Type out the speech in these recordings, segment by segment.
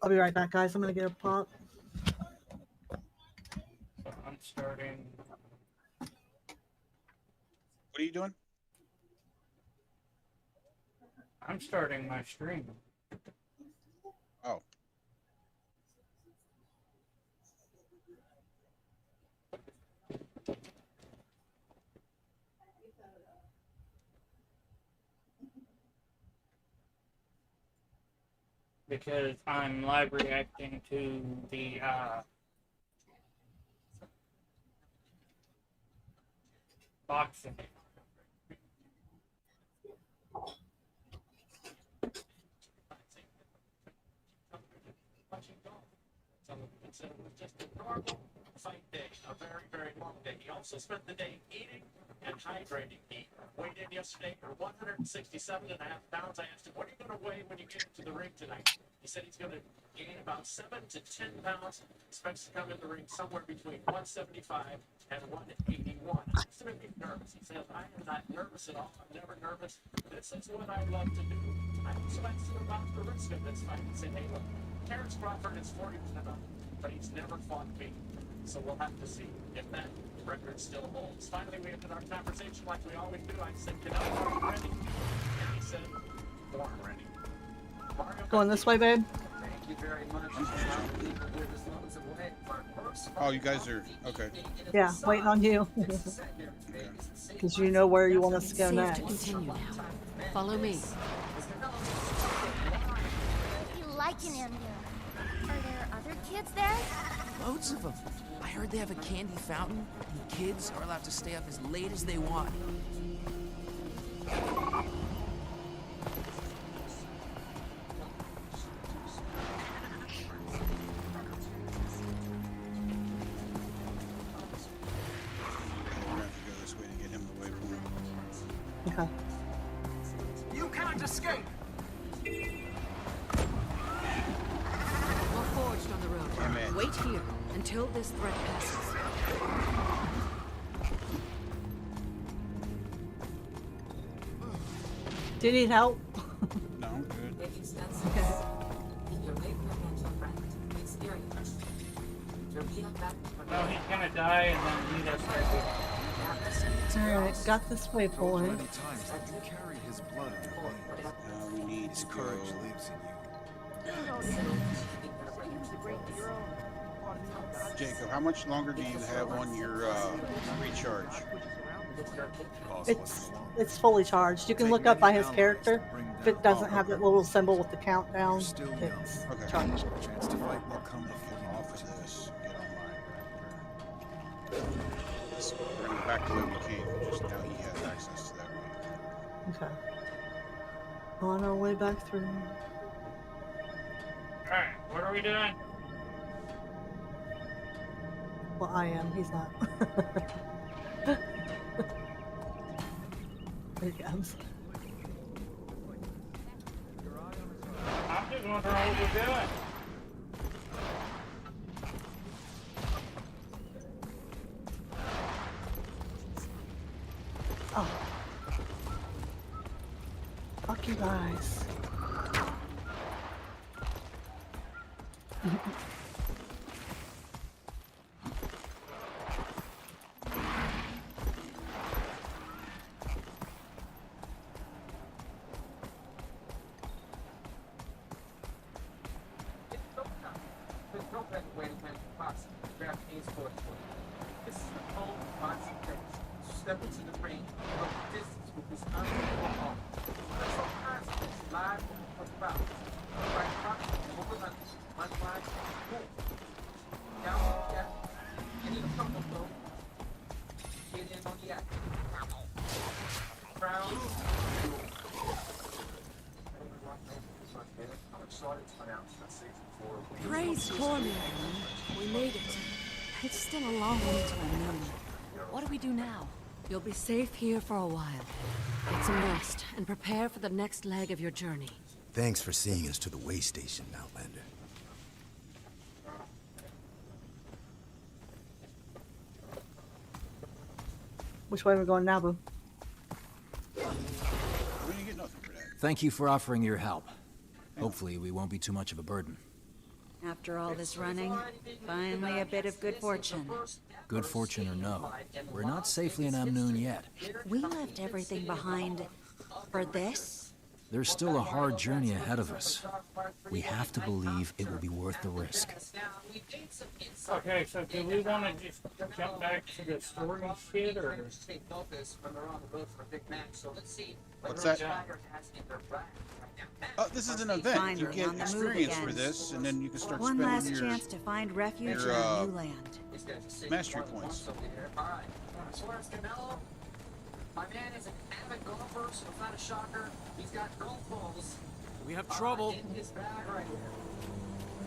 I'll be right back, guys. I'm gonna get a pop. So I'm starting. What are you doing? I'm starting my stream. Oh. Because I'm live reacting to the boxing. It was just a normal fight day, a very, very long day. He also spent the day eating and hydrating. He weighed in yesterday for 167 and a half pounds. I asked him, what are you going to weigh when you get into the ring tonight? He said he's going to gain about 7 to 10 pounds. Expects to come in the ring somewhere between 175 and 181. I'm still nervous. He says, I am not nervous at all. I'm never nervous. This is what I love to do. I also asked him about the risk of this fight. He said, hey, look, Terrence Crawford is 40% up, but he's never fought me. So we'll have to see if that record still holds. Finally, we ended our conversation like we always do. I said, Canelo, are you ready? And he said, born ready. Going this way, babe? Thank you very much. Oh, you guys are okay. Yeah, waiting on you. Because you know where you want us to go Safe next. to continue now. Follow me. You liking him here? Are there other kids there? Loads of them. I heard they have a candy fountain, and kids are allowed to stay up as late as they want. We're gonna have to go this way to get him away from him. Okay. You can't escape! We're forged on the road. Amen. Wait here until this threat passes. Do you need help? No, I'm good. No, he's going to die and then lead us right Alright, got this way, boy. Many times that you carry his blood in your veins. Now we need His to courage go. lives in you. Jacob, how much longer do you have on your recharge? It's fully charged. You can look up by his character. If it doesn't have that little symbol with the countdown, it's Okay. charged. A chance to fight will come before Get you off know of it. this. Get on my raptor. We're going back the way we came. Just now he has access to that way. Okay. On our way back through. Alright, what are we doing? Well, I am. He's not. There he comes. I'm just wondering what we're doing. Oh. Fuck you guys. There's no better way to manage boxing than Japanese sport. This is the whole boxing base. Step into the ring, go the distance with this unbelievable arm. There's all kinds of things live from the bout. Right front, over under, one line, boom. Down on the gap, get in the front flow, get in on the action. Crowd. I'm excited to announce that season 4. Praise Cormier. We made it. It's still a long way to a million. What do we do now? You'll be safe here for a while. Get some rest and prepare for the next leg of your journey. Thanks for seeing us to the way station, Outlander. Which way are we going now, Boo? We didn't get nothing for that. Thank you for offering your help. Hopefully, we won't be too much of a burden. After all this running, finally a bit of good fortune. Good fortune or no, we're not safely in Amnoon yet. We left everything behind for this? There's still a hard journey ahead of us. We have to believe it will be worth the risk. Okay, so do we want to just jump back to the story shit, or? What's that? Oh, this is an event. You get experience for this, and then you can start One spending last your chance to find refuge your, in a new land. mastery points. Alright, as far as Canelo, my man is an avid golfer, so it's not a shocker. He's got golf balls. We have trouble. In his bag right here.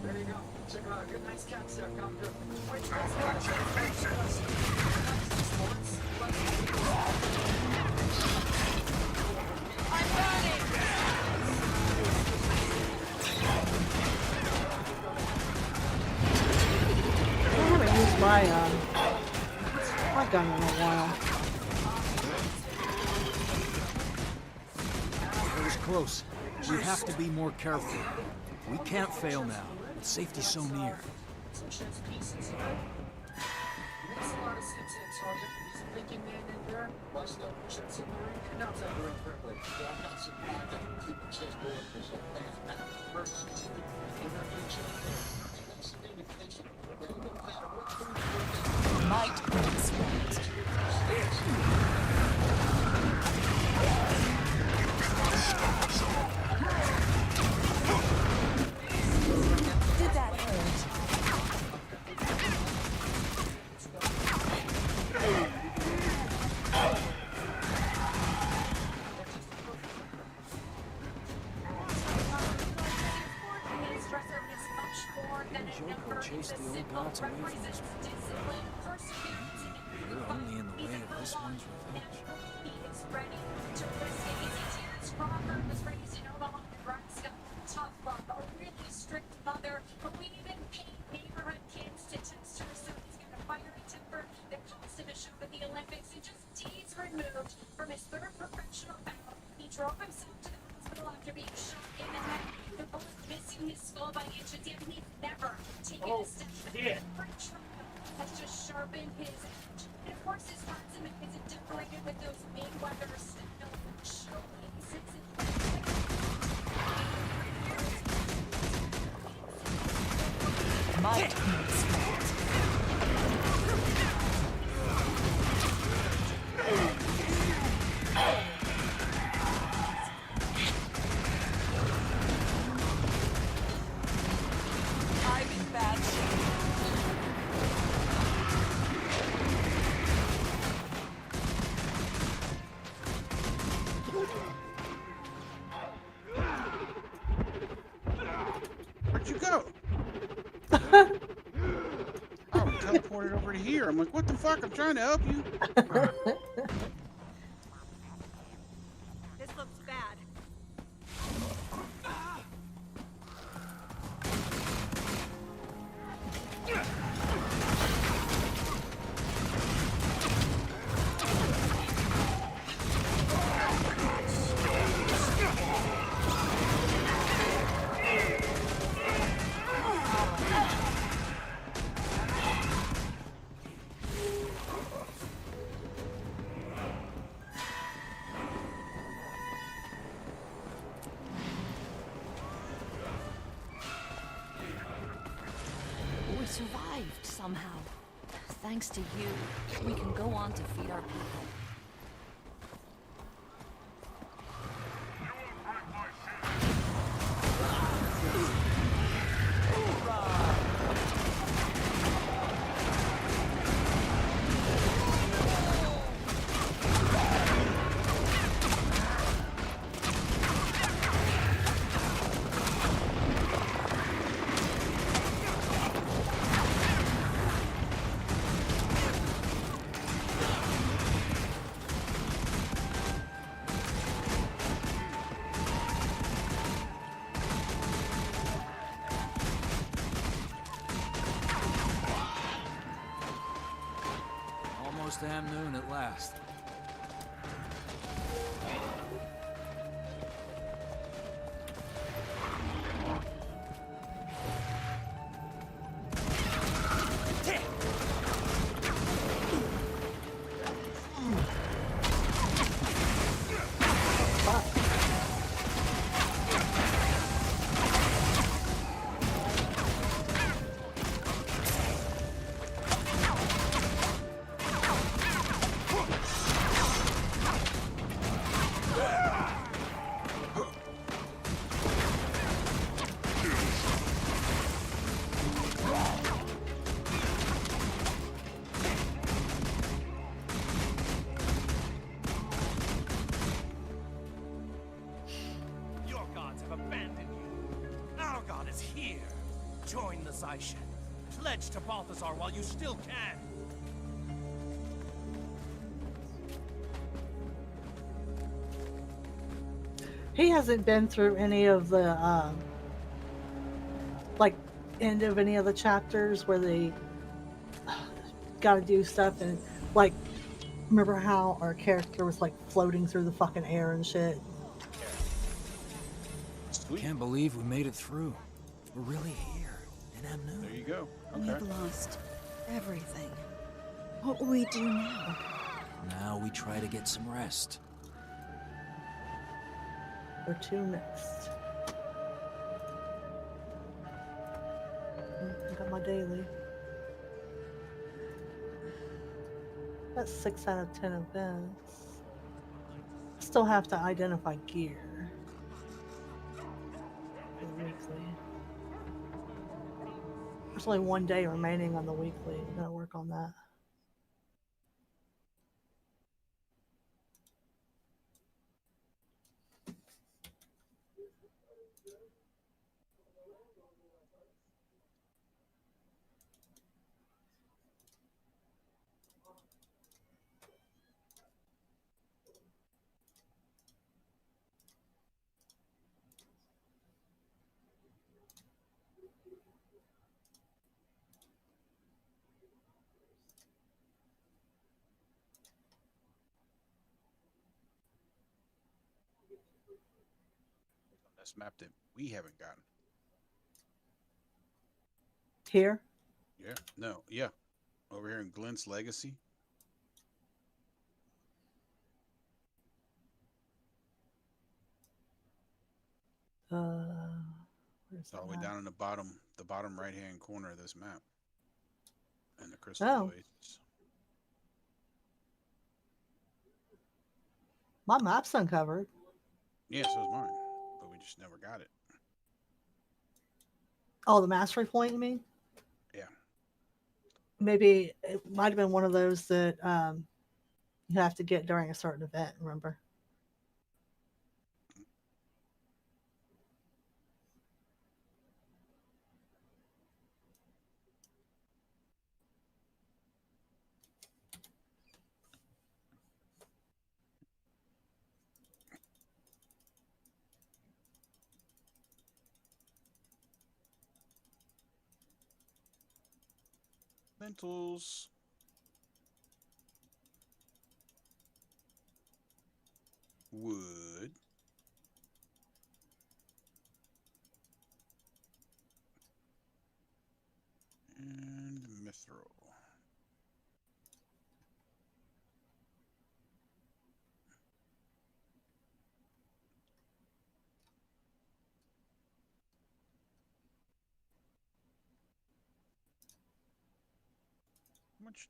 There you go. Check it out. Good, nice catch there, Copter. Wait, I haven't used my gun in a while. It was close. We have to be more careful. We can't fail now. Safety's so near. Did that hurt? Joker chased the old gods away from us. We're only in the way of this one's revenge. He is ready to risk it. Crawford was raised in Omaha, Nebraska. Tough love, a really strict mother, but we even paid neighborhood kids to test her, so he's got a fiery temper that cost him a show at the Olympics. And just days removed from his third professional bout, he drove himself to the hospital after being shot in the head. The bullet missing his skull by inches, yet he's never taken a step back. French has just sharpened his edge. And of course, his resume isn't decorated with those Mayweather style showcases. Might I'm in bad shape. Where'd you go? Oh, we teleported over to here. I'm like, what the fuck? I'm trying to help you. This looks bad. We survived somehow. Thanks to you, we can go on to feed our people. Almost Amnoon at last. It's here. Join the Zaishen. Pledge to Balthazar while you still can. He hasn't been through any of the like end of any of the chapters where they got to do stuff, and like remember how our character was like floating through the fucking air and shit. Sweet. Can't believe we made it through. We're really here in Amnu. There you go. Okay. We've lost everything. What will we do now? Now we try to get some rest. Where to next? I got my daily. That's 6 out of 10 events. Still have to identify gear for the weekly. There's only 1 day remaining on the weekly. I'm gonna work on that. This map that we haven't gotten. Here? Yeah. No. Yeah. Over here in Glenn's Legacy. Where's It's all the way that? down in the bottom right-hand corner of this map. And the crystal oasis. My map's uncovered. Yeah, so is mine. But we just never got it. Oh, the mastery point, you mean? Yeah. Maybe it might have been one of those that you have to get during a certain event, remember? Lentils. Wood. And mithril. How much?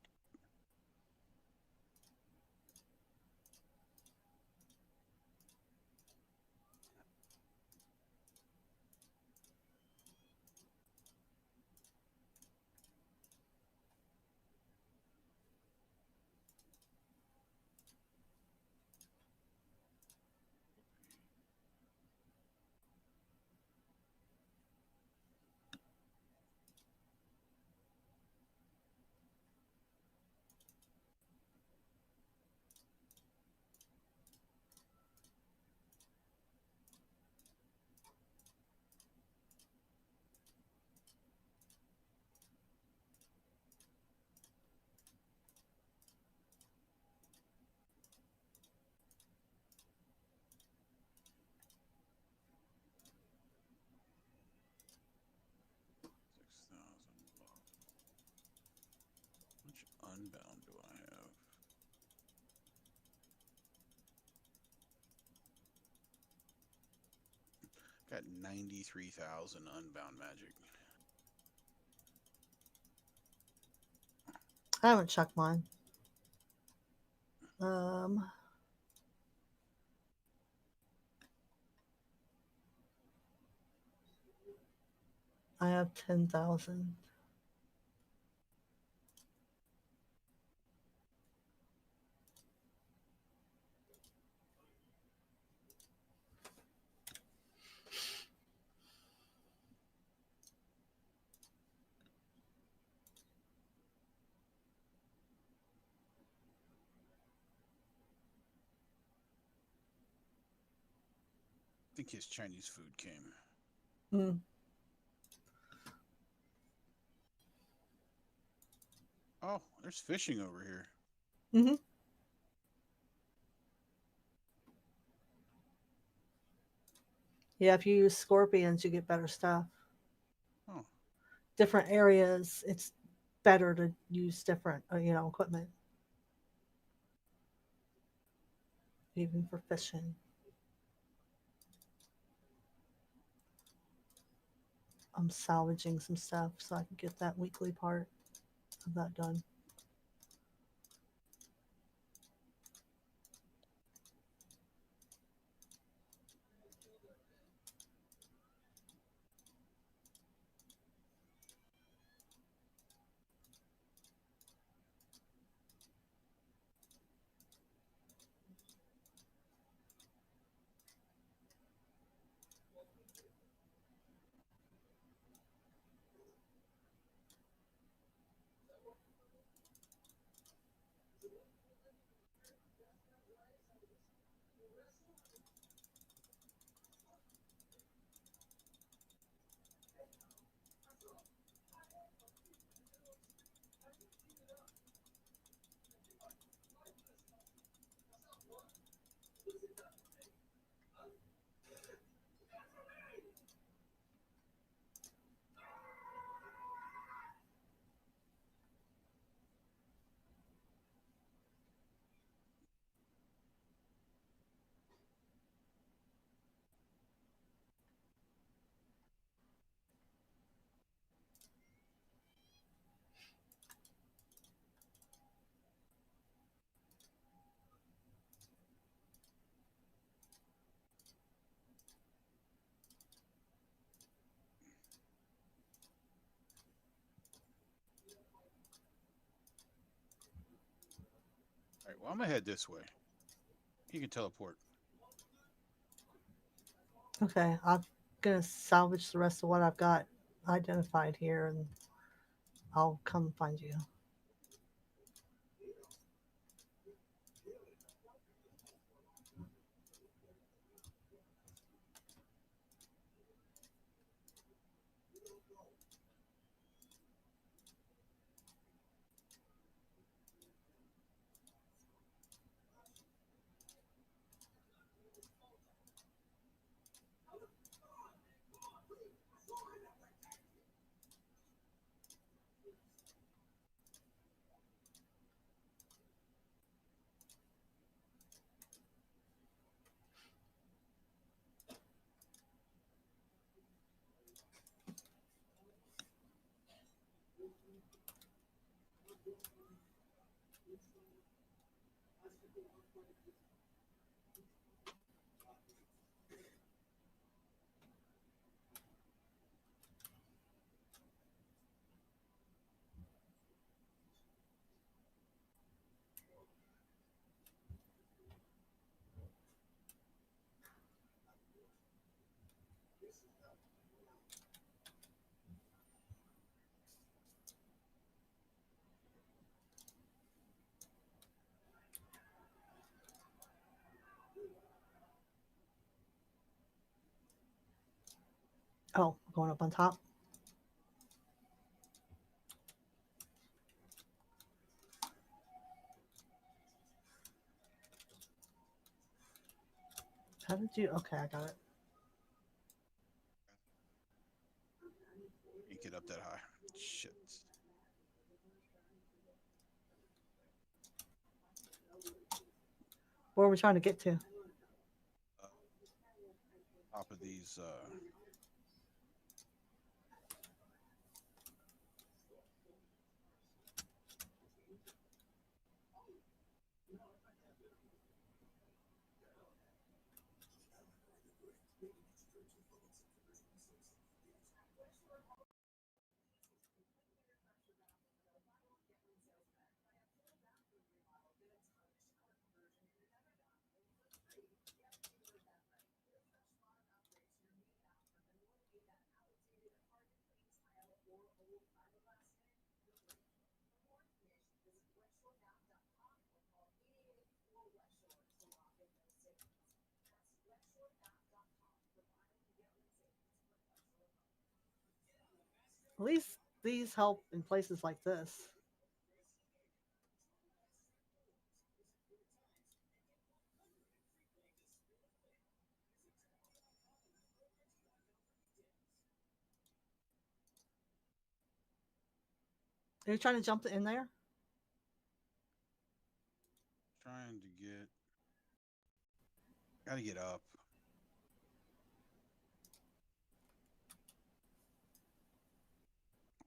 Unbound do I have? Got 93,000 unbound magic. I haven't checked mine. I have 10,000. I think his Chinese food came. Mm. Oh, there's fishing over here. Mm-hmm. Yeah, if you use scorpions, you get better stuff. Oh, Different areas, it's better to use different, equipment, even for fishing. I'm salvaging some stuff so I can get that weekly part of that done. all right. Well, I'm gonna head this way. You can teleport. Okay, I'm gonna salvage the rest of what I've got identified here, and I'll come find you. Oh, going up on top. How did you? Okay, I got it. Can't get up that high. Shit. Where are we trying to get to? Uh, top of these. At least these help in places like this. Are you trying to jump in there? Trying to get. Gotta get up.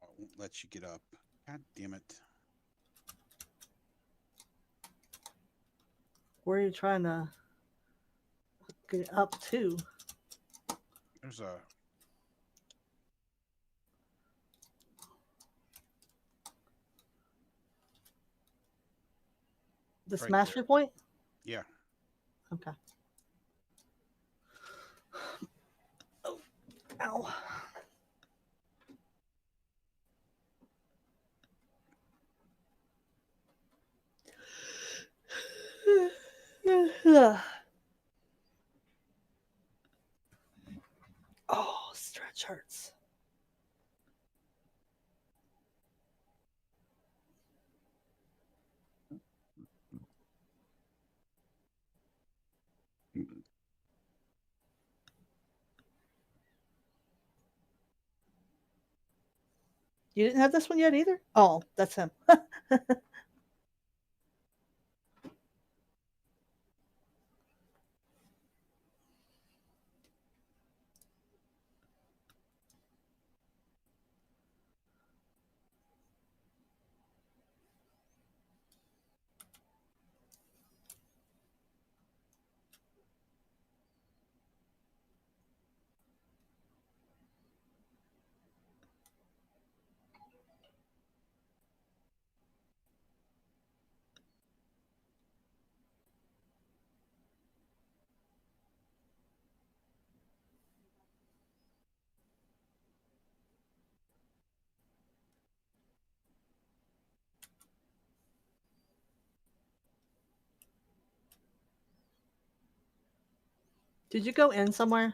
Oh, I won't let you get up. God damn it. Where are you trying to get up to? There's a. This Right mastery there. point? Yeah. Okay. Oh, ow. Oh, stretch hurts. You didn't have this one yet either? Oh, that's him. Did you go in somewhere?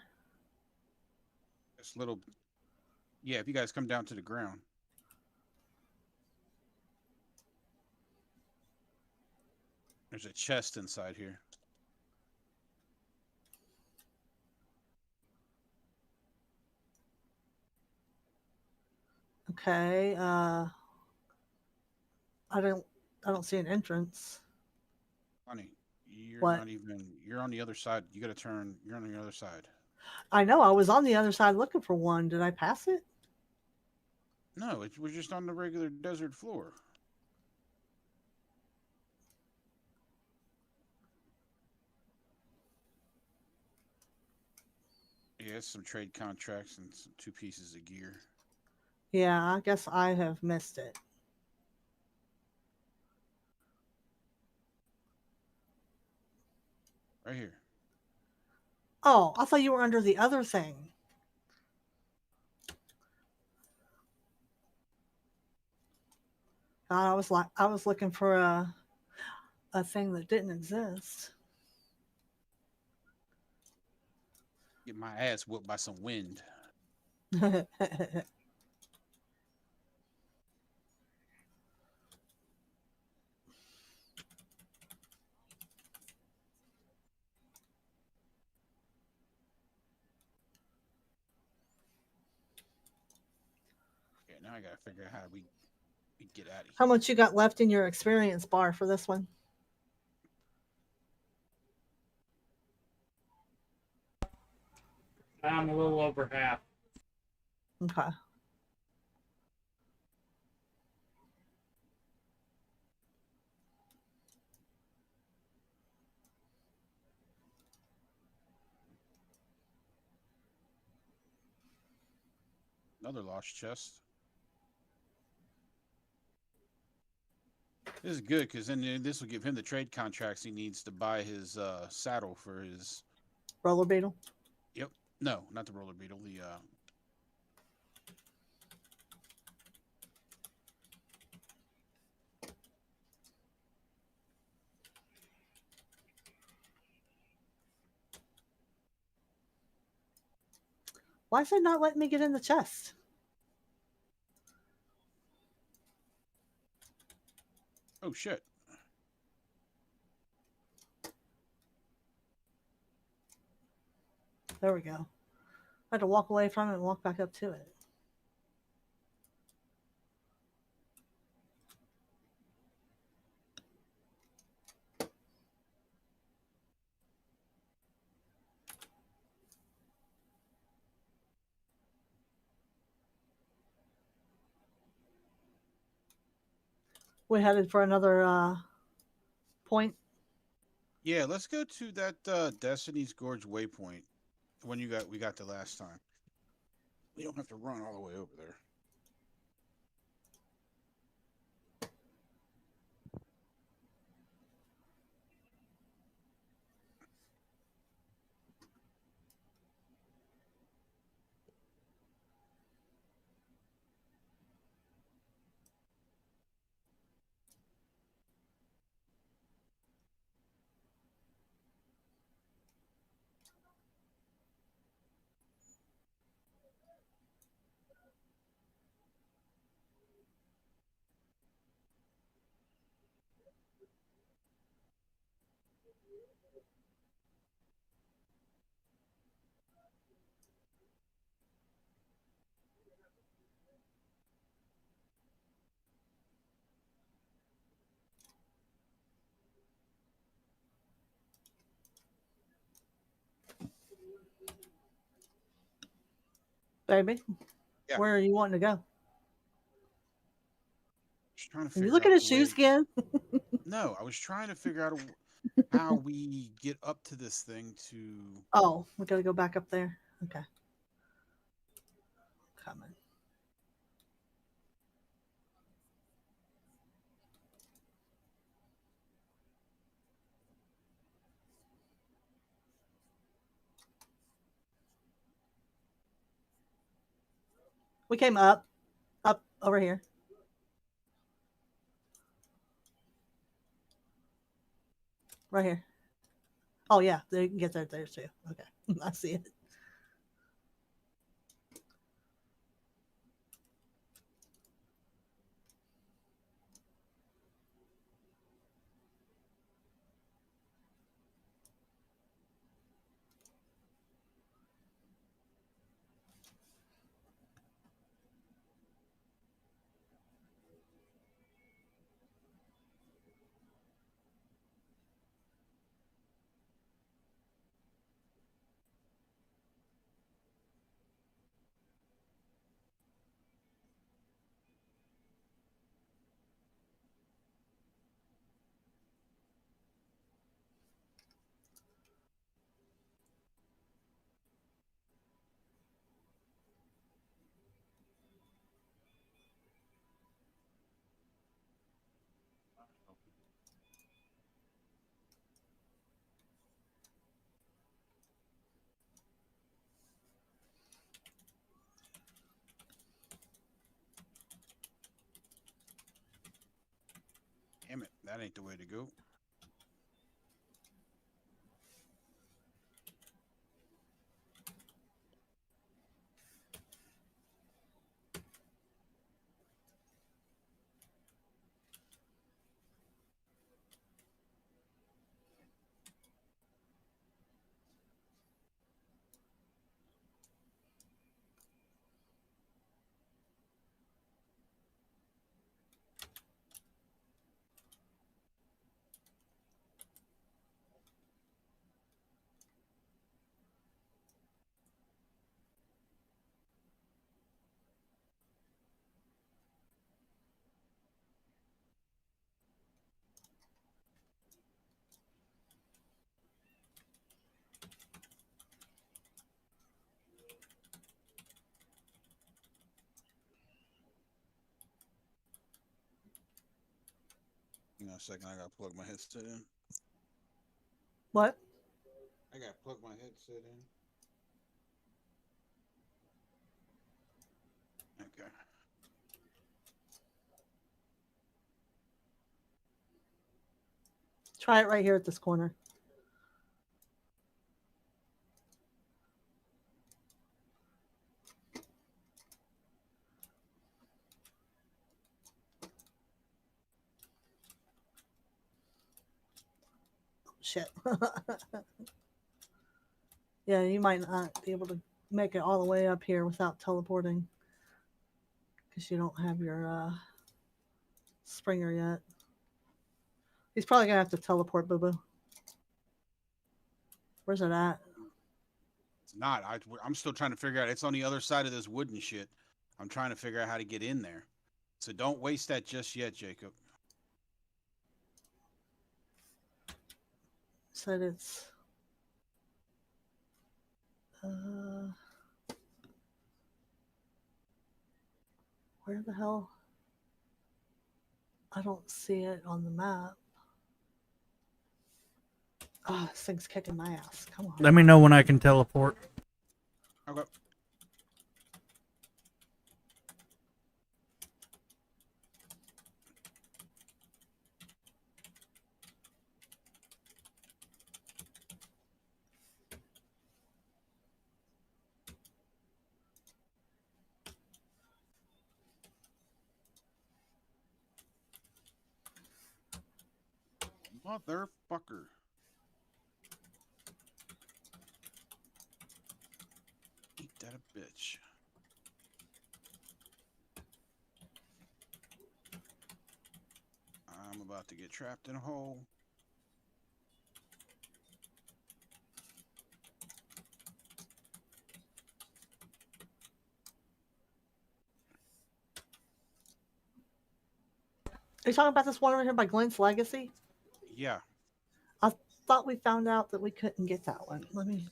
This little. Yeah, if you guys come down to the ground. There's a chest inside here. Okay. I don't see an entrance. Honey, you're What? not even. You're on the other side. You gotta turn. You're on the other side. I know I was on the other side looking for one. Did I pass it? No, we're just on the regular desert floor. Yeah, it's some trade contracts and some 2 pieces of gear. Yeah, I guess I have missed it. Right here. Oh, I thought you were under the other thing. I was looking for a thing that didn't exist. Get my ass whooped by some wind. Okay, now I gotta figure out how we get out of How here. much you got left in your experience bar for this one? I'm a little over half. Okay. Another lost chest. This is good because then this will give him the trade contracts he needs to buy his saddle for his. Roller beetle. Yep. No, not the roller beetle. The Why is it not letting me get in the chest? Oh shit. There we go. I had to walk away from it and walk back up to it. We headed for another point. Yeah, let's go to that Destiny's Gorge waypoint. When we got the last time. We don't have to run all the way over there. Baby, Yeah. where are you wanting to go? Just trying to Are you figure look at out his the shoes way. again? No, I was trying to figure out how we get up to this thing to. Oh, we gotta go back up there. Okay. Coming. We came up over here. Right here. Oh yeah, they can get there too. Okay, I see it. Damn it, that ain't the way to go. Hang on a second, I gotta plug my headset in. What? I gotta plug my headset in. Okay. Try it right here at this corner. shit. Yeah, you might not be able to make it all the way up here without teleporting. Because you don't have your Springer yet. He's probably going to have to teleport, Boo Boo. Where's it at? It's not. I'm still trying to figure out. It's on the other side of this wooden shit. I'm trying to figure out how to get in there. So don't waste that just yet, Jacob. Said it's... where the hell? I don't see it on the map. Oh, this thing's kicking my ass. Come on. Let me know when I can teleport. Okay. Motherfucker. Eat that a bitch. I'm about to get trapped in a hole. Are you talking about this one over here by Glenn's Legacy? Yeah. I thought we found out that we couldn't get that one. Let me...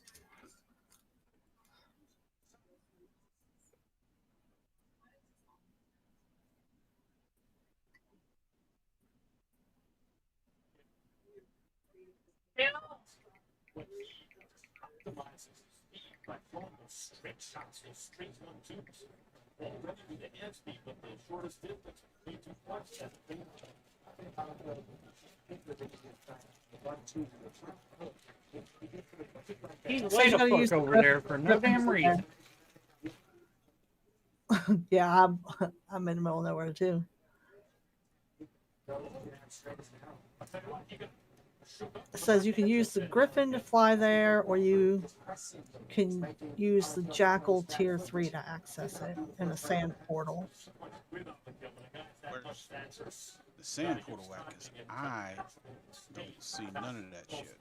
He's way the fuck over there for no damn reason. Yeah, I'm in the middle of nowhere too. It says you can use the Griffin to fly there, or you can use the Jackal Tier 3 to access it in a sand portal. Where's the sand portal at? Because I don't see none of that shit.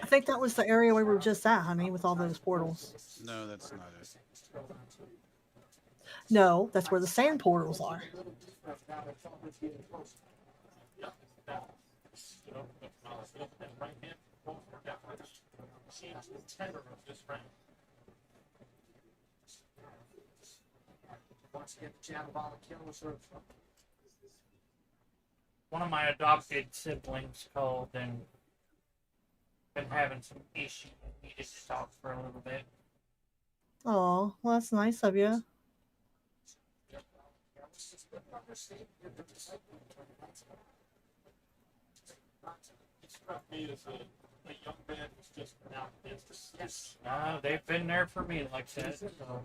I think that was the area we were just at, honey, with all those portals. No, that's not it. No, that's where the sand portals are. One of my adopted siblings called and been having some issues. Needed to talk for a little bit. Oh, well, that's nice of you. They've been there for me, like I said. So.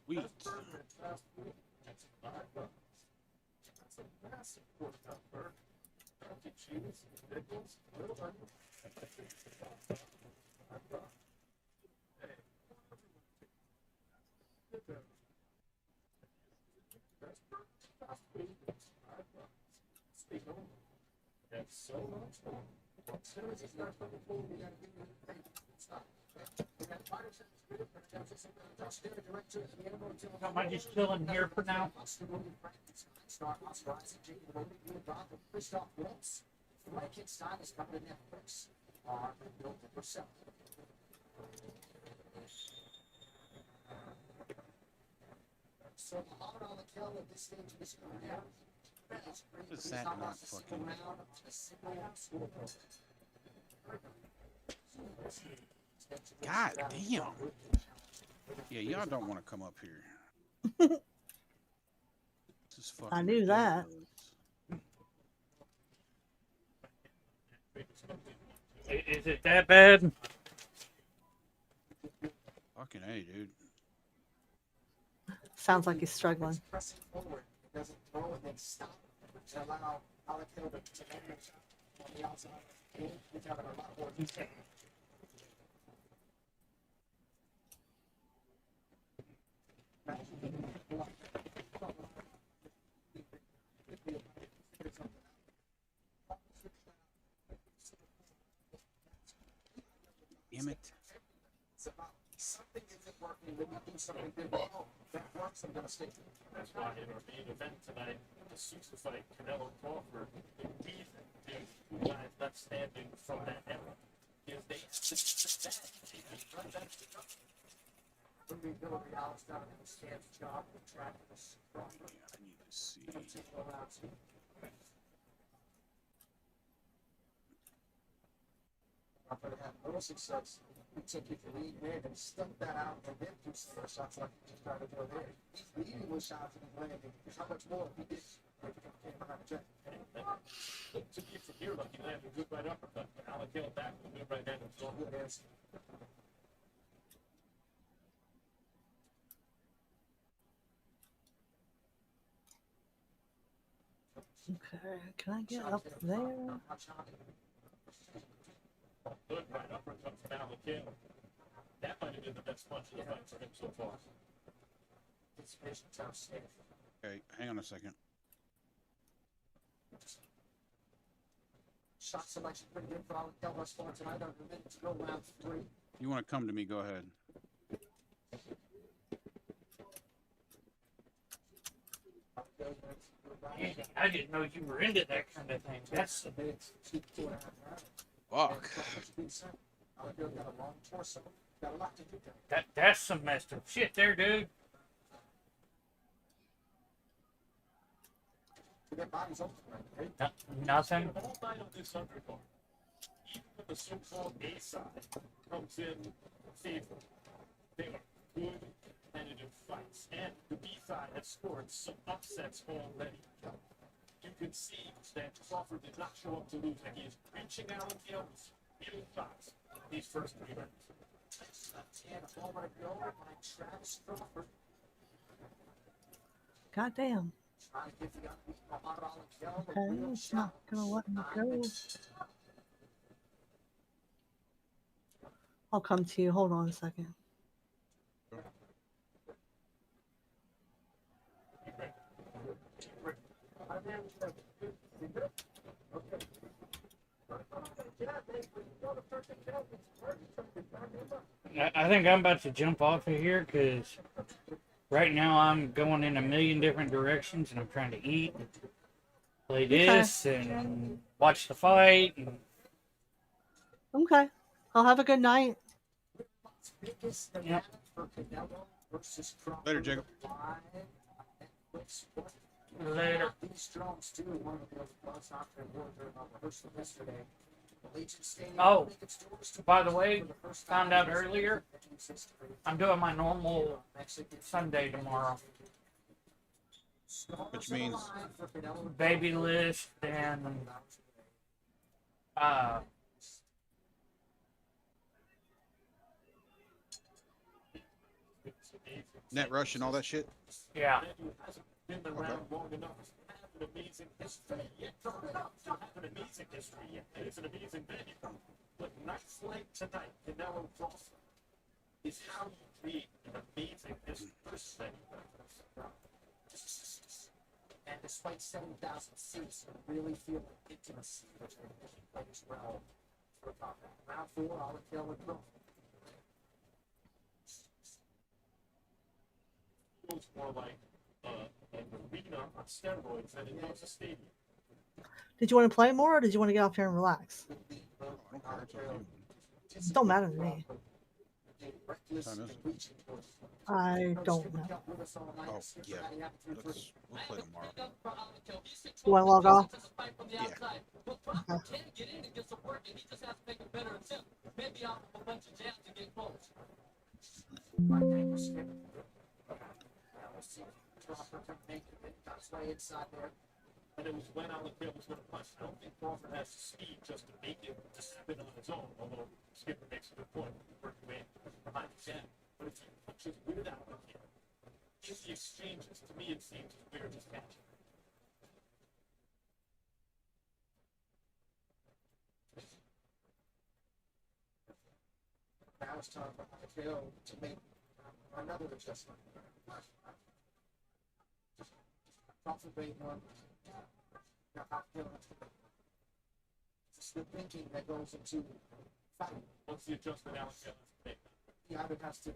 Wheat. Am I just chilling here for now? So Muhammad Ali Kell at this stage of his career, Is that not fucking? God damn. Yeah, y'all don't want to come up here. This is fucking I knew that. Is it that bad? Fucking A, dude. Sounds like he's struggling. pressing forward. He doesn't throw and then stop to allow Ali Kell to make a shot on the outside. He's having a lot more detail. Damn it. It's about something isn't working, then you do something different. Oh, that works, I'm going to stick to it. That's why in our main event tonight, the suits to fight Canelo Crawford, the reason the guys not standing from that era is they Alex down in the stands job with Travis Crawford. I need to see. Crawford had no success. He took it to lead mid and stuck that out and then threw some more shots like he just tried to do there. He's leading with shots and he's landing. How much more he did? to be from here, like he landed a good right uppercut, but Alec Hill back with a good right hand and so good hands. Okay, can I get up there? Good right uppercut from Alec Hill. That might have been the best punch of the fight for him so far. Okay, hang on a second. Shot selection pretty good for Alec Kell thus far tonight. Under a minute to go, round 3. You want to come to me? Go ahead. I didn't know you were into that kind of thing. That's Fuck. that's some messed up shit there, dude. Nothing. All night on this undercard, even when the so-called A side comes in favor, they are good competitive fights, and the B side has scored some upsets already. You can see that Crawford did not show up to lose, and he is reaching out on the elbows, hitting shots these first 3 rounds. God damn. Okay, it's not gonna let me go. I'll come to you. Hold on a second. I think I'm about to jump off of here because right now I'm going in a million different directions and I'm trying to eat, play this, and watch the fight. And... Okay. I'll have a good night. Yep. Later, Jacob. Later. Oh, by the way, found out earlier, I'm doing my normal Sunday tomorrow. Which means baby list and net rush and all that shit. Yeah. Been around long enough. Have an amazing history. Have an amazing history. It's an amazing venue. But nights like tonight, Canelo Crawford is how you create an amazing history. And despite 7,000 seats, you really feel the intimacy between the players well. Round 4, Alec Kell and Crawford. looks more like an arena on steroids than it does a stadium. Did you want to play more, or did you want to get off here and relax? It don't matter to me. I don't know. Oh, yeah. We'll play tomorrow. You want to log off? Yeah. And it was when Alakale was going to punch. I don't think Crawford has the speed just to make it to spin on his own, although Skipper makes a good point. Working way behind his head. But if he punches with Alakale, in the exchanges, to me it seems as weird as catching. Now it's time for Alakale to make another adjustment. Crawford made one. It's the thinking that goes into fighting. What's the adjustment Alakale has to make? He either has to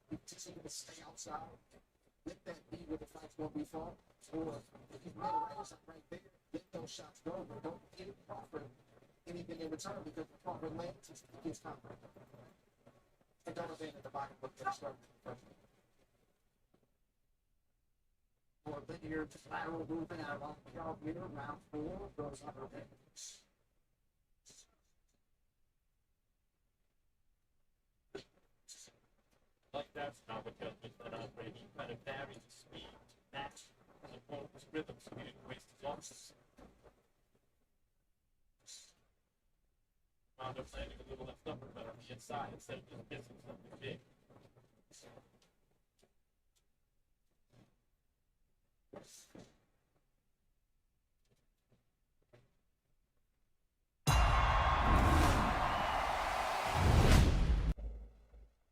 continue to stay outside, let that be where the fight's going to be fought, or if he's made a range right there, let those shots go, but don't give Crawford anything in return, because the Crawford lands, he gets confident. And don't abandon the body work that he started in the first one. For a linear lateral movement out of Alakale here, round 4, goes under it. Like that's not what Alakale just went on, where he kind of varies the speed to match his opponent's rhythm so he didn't waste his offense. Wound up landing a little left uppercut on the inside instead of just missing something big.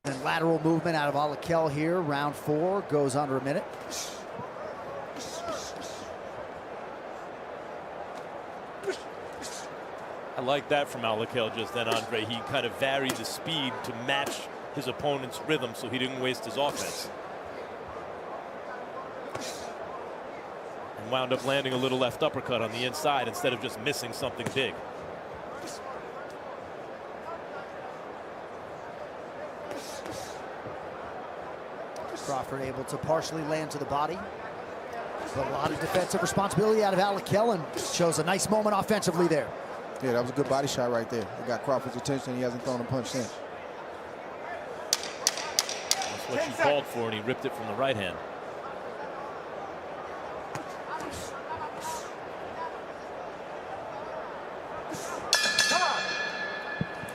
And lateral movement out of Alakale here, round 4, goes under a minute. I like that from Alakale just then, Andre. He kind of varied the speed to match his opponent's rhythm so he didn't waste his offense. And wound up landing a little left uppercut on the inside instead of just missing something big. Crawford able to partially land to the body. But a lot of defensive responsibility out of Alakale, and shows a nice moment offensively there. Yeah, that was a good body shot right there. It got Crawford's attention. He hasn't thrown a punch since. That's what you called for, and he ripped it from the right hand.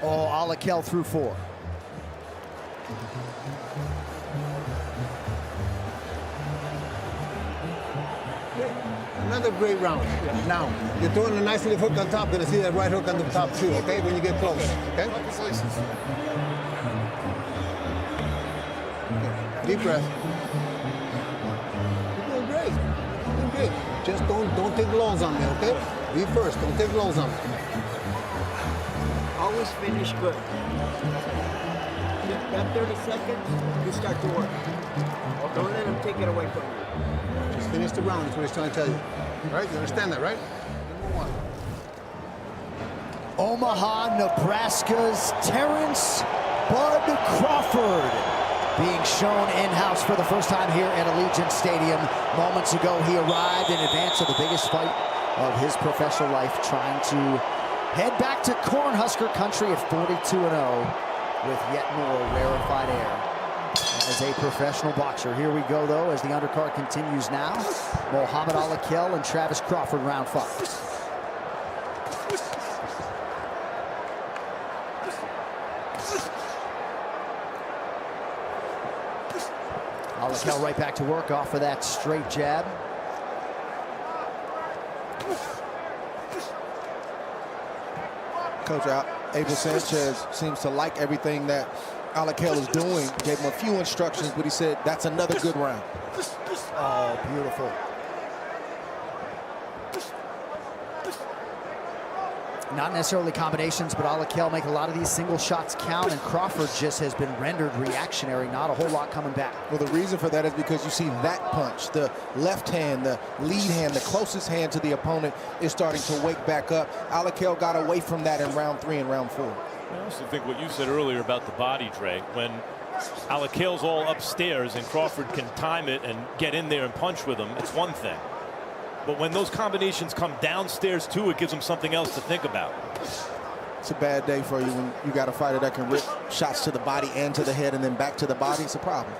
Oh, Alakale through 4. Another great round. Now, you're throwing a nice little hook on top. Gonna see that right hook on the top too, okay? When you get close, okay? Deep breath. You're doing great. You're doing great. Just don't take blows on me, okay? Be first. Don't take blows on me. Always finish good. That 30 seconds, you start to work. Don't let him take it away from you. Just finish the round. That's what he's trying to tell you. All right? You understand that, right? Number 1. Omaha, Nebraska's Terrence Bud Crawford being shown in-house for the first time here at Allegiant Stadium. Moments ago, he arrived in advance of the biggest fight of his professional life, trying to head back to Cornhusker country at 42-0 with yet more rarefied air as a professional boxer. Here we go, though, as the undercard continues now. Muhammad Alakale and Travis Crawford, round 5. Alakale right back to work off of that straight jab. Coach Abel Sanchez seems to like everything that Alakale is doing. Gave him a few instructions, but he said that's another good round. Oh, beautiful. Not necessarily combinations, but Alakel make a lot of these single shots count, and Crawford just has been rendered reactionary. Not a whole lot coming back. Well, the reason for that is because you see that punch, the left hand, the lead hand, the closest hand to the opponent is starting to wake back up. Alakel got away from that in round 3 and round 4. I also think what you said earlier about the body, Dre, when Alakel's all upstairs and Crawford can time it and get in there and punch with him, it's one thing. But when those combinations come downstairs too, it gives him something else to think about. It's a bad day for you when you got a fighter that can rip shots to the body and to the head and then back to the body. It's a problem.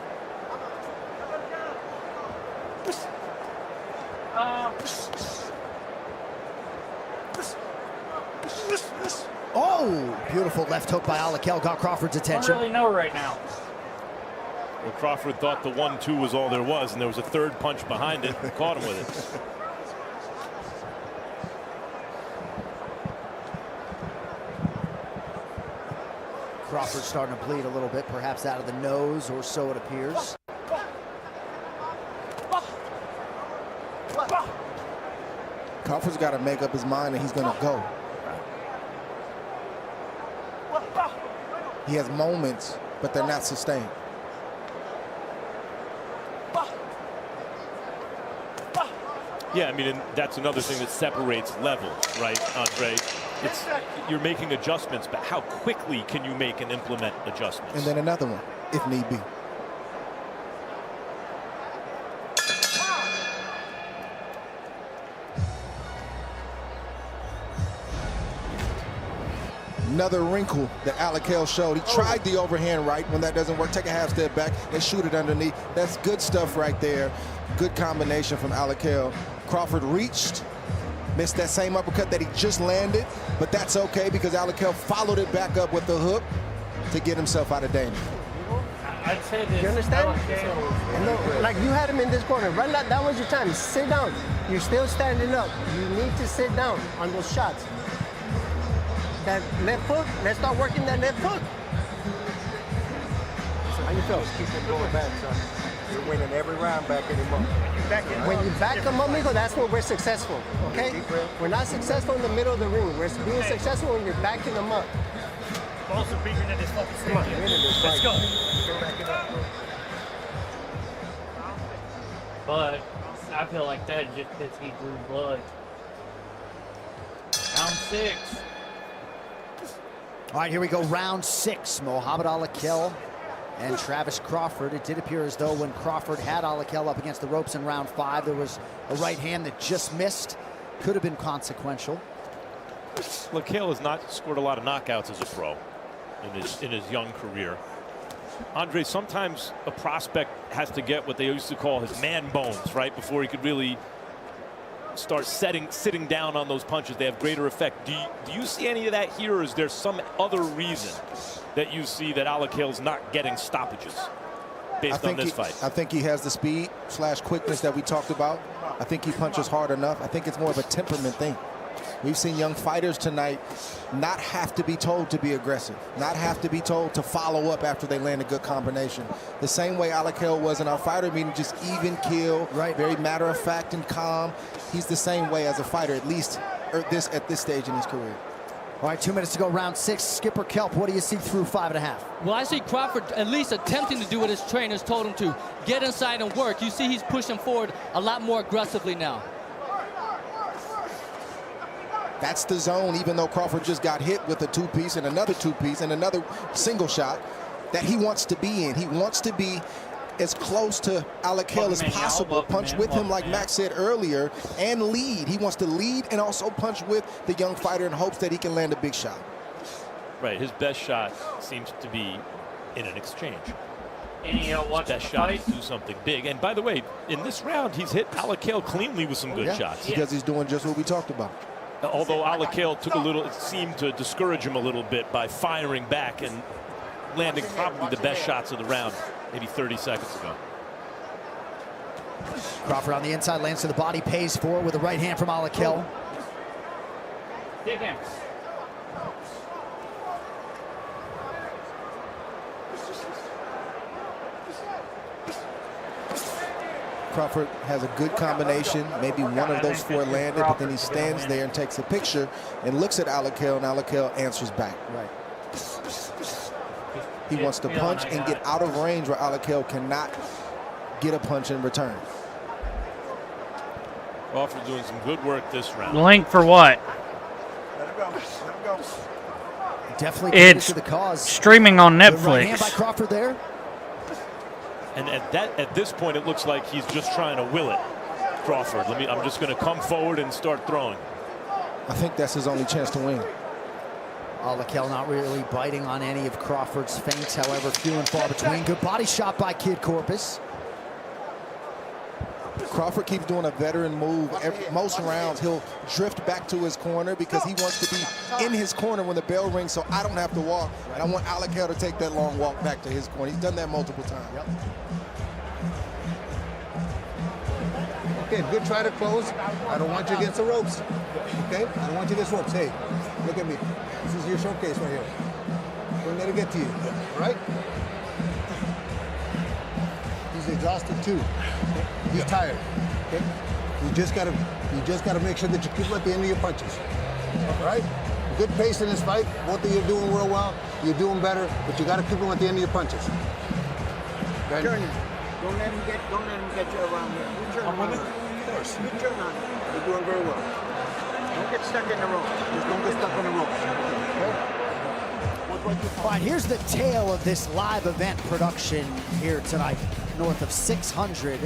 Oh, beautiful left hook by Alakel got Crawford's attention. I don't really know right now. Well, Crawford thought the 1-2 was all there was, and there was a third punch behind it and caught him with it. Crawford starting to bleed a little bit, perhaps out of the nose, or so it appears. Crawford's got to make up his mind that he's going to go. He has moments, but they're not sustained. Yeah, I mean, and that's another thing that separates levels, right, Andre? It's, you're making adjustments, but how quickly can you make and implement adjustments? And then another one, if need be. Another wrinkle that Alakel showed. He tried the overhand right. When that doesn't work, take a half step back and shoot it underneath. That's good stuff right there. Good combination from Alakel. Crawford reached, missed that same uppercut that he just landed, but that's okay because Alakel followed it back up with the hook to get himself out of danger. I'd say this. You understand? Alakel, no, like you had him in this corner. Right now, that was your time. Sit down. You're still standing up. You need to sit down on those shots. That left hook, let's start working that left hook. How you feel? Keep it going back, son. You're winning every round backing him up. When you back him up, Migo, that's when we're successful, okay? We're not successful in the middle of the ring. We're being successful when you're backing them up. Balls are bigger than this fucking Come on, stadium. Let's go. but I feel like that just because he drew blood. Round 6. All right, here we go, round 6. Muhammad Alakel and Travis Crawford. It did appear as though when Crawford had Alakel up against the ropes in round 5, there was a right hand that just missed. Could have been consequential. Alakel has not scored a lot of knockouts as a pro in his young career. Andre, sometimes a prospect has to get what they used to call his man bones, right, before he could really start sitting down on those punches. They have greater effect. Do you see any of that here, or is there some other reason that you see that Alakel's not getting stoppages based on this fight? I think he has the speed / quickness that we talked about. I think he punches hard enough. I think it's more of a temperament thing. We've seen young fighters tonight not have to be told to be aggressive, not have to be told to follow up after they land a good combination. The same way Alakel was in our fighter meeting, just even kill, right? Very matter of fact and calm. He's the same way as a fighter, at least at this stage in his career. All right, 2 minutes to go, round 6. Skipper Kelp, what do you see through 5.5? Well, I see Crawford at least attempting to do what his trainers told him to. Get inside and work. You see he's pushing forward a lot more aggressively now. That's the zone, even though Crawford just got hit with a 2-piece and another 2-piece and another single shot that he wants to be in. He wants to be as close to Alakel as possible. Punch with him, like Max said earlier, and lead. He wants to lead and also punch with the young fighter in hopes that he can land a big shot. Right, his best shot seems to be in an exchange. Any watch best shot is do something big. And by the way, in this round, he's hit Alakel cleanly with some good shots. Because he's doing just what we talked about. Although Alakel took it seemed to discourage him a little bit by firing back and landing probably the best shots of the round, maybe 30 seconds ago. Crawford on the inside, lands to the body, pays for it with a right hand from Alakel. Dig him. Crawford has a good combination. Maybe one of those four landed, but then he stands there and takes a picture and looks at Alakel, and Alakel answers back. Right. He wants to punch and get out of range where Alakel cannot get a punch in return. Crawford doing some good work this round. Link for what? Let him go. Let him go. Definitely committed It's to the cause. streaming on Good right hand Netflix. by Crawford there. And at this point, it looks like he's just trying to will it. Crawford, I'm just going to come forward and start throwing. I think that's his only chance to win. Alakel not really biting on any of Crawford's feints, however, few and far between. Good body shot by Kid Corpus. Crawford keeps doing a veteran move. Most rounds, he'll drift back to his corner because he wants to be in his corner when the bell rings, so I don't have to walk. And I want Alakel to take that long walk back to his corner. He's done that multiple times. Yep. Okay, good try to close. I don't want you against the ropes. Okay? I don't want you against ropes. Hey, look at me. This is your showcase right here. Don't let it get to you. All right? He's exhausted too. Okay? He's tired. Okay? You just gotta make sure that you keep him at the end of your punches. All right? Good pace in this fight. Both of you are doing real well. You're doing better, but you gotta keep him at the end of your punches. Turn. Don't let him get you around here. You turn on him. First, you turn on him. You're doing very well. Don't get stuck in the rope. Just don't get stuck in the ropes. Okay? All right, here's the tale of this live event production here tonight. North of 600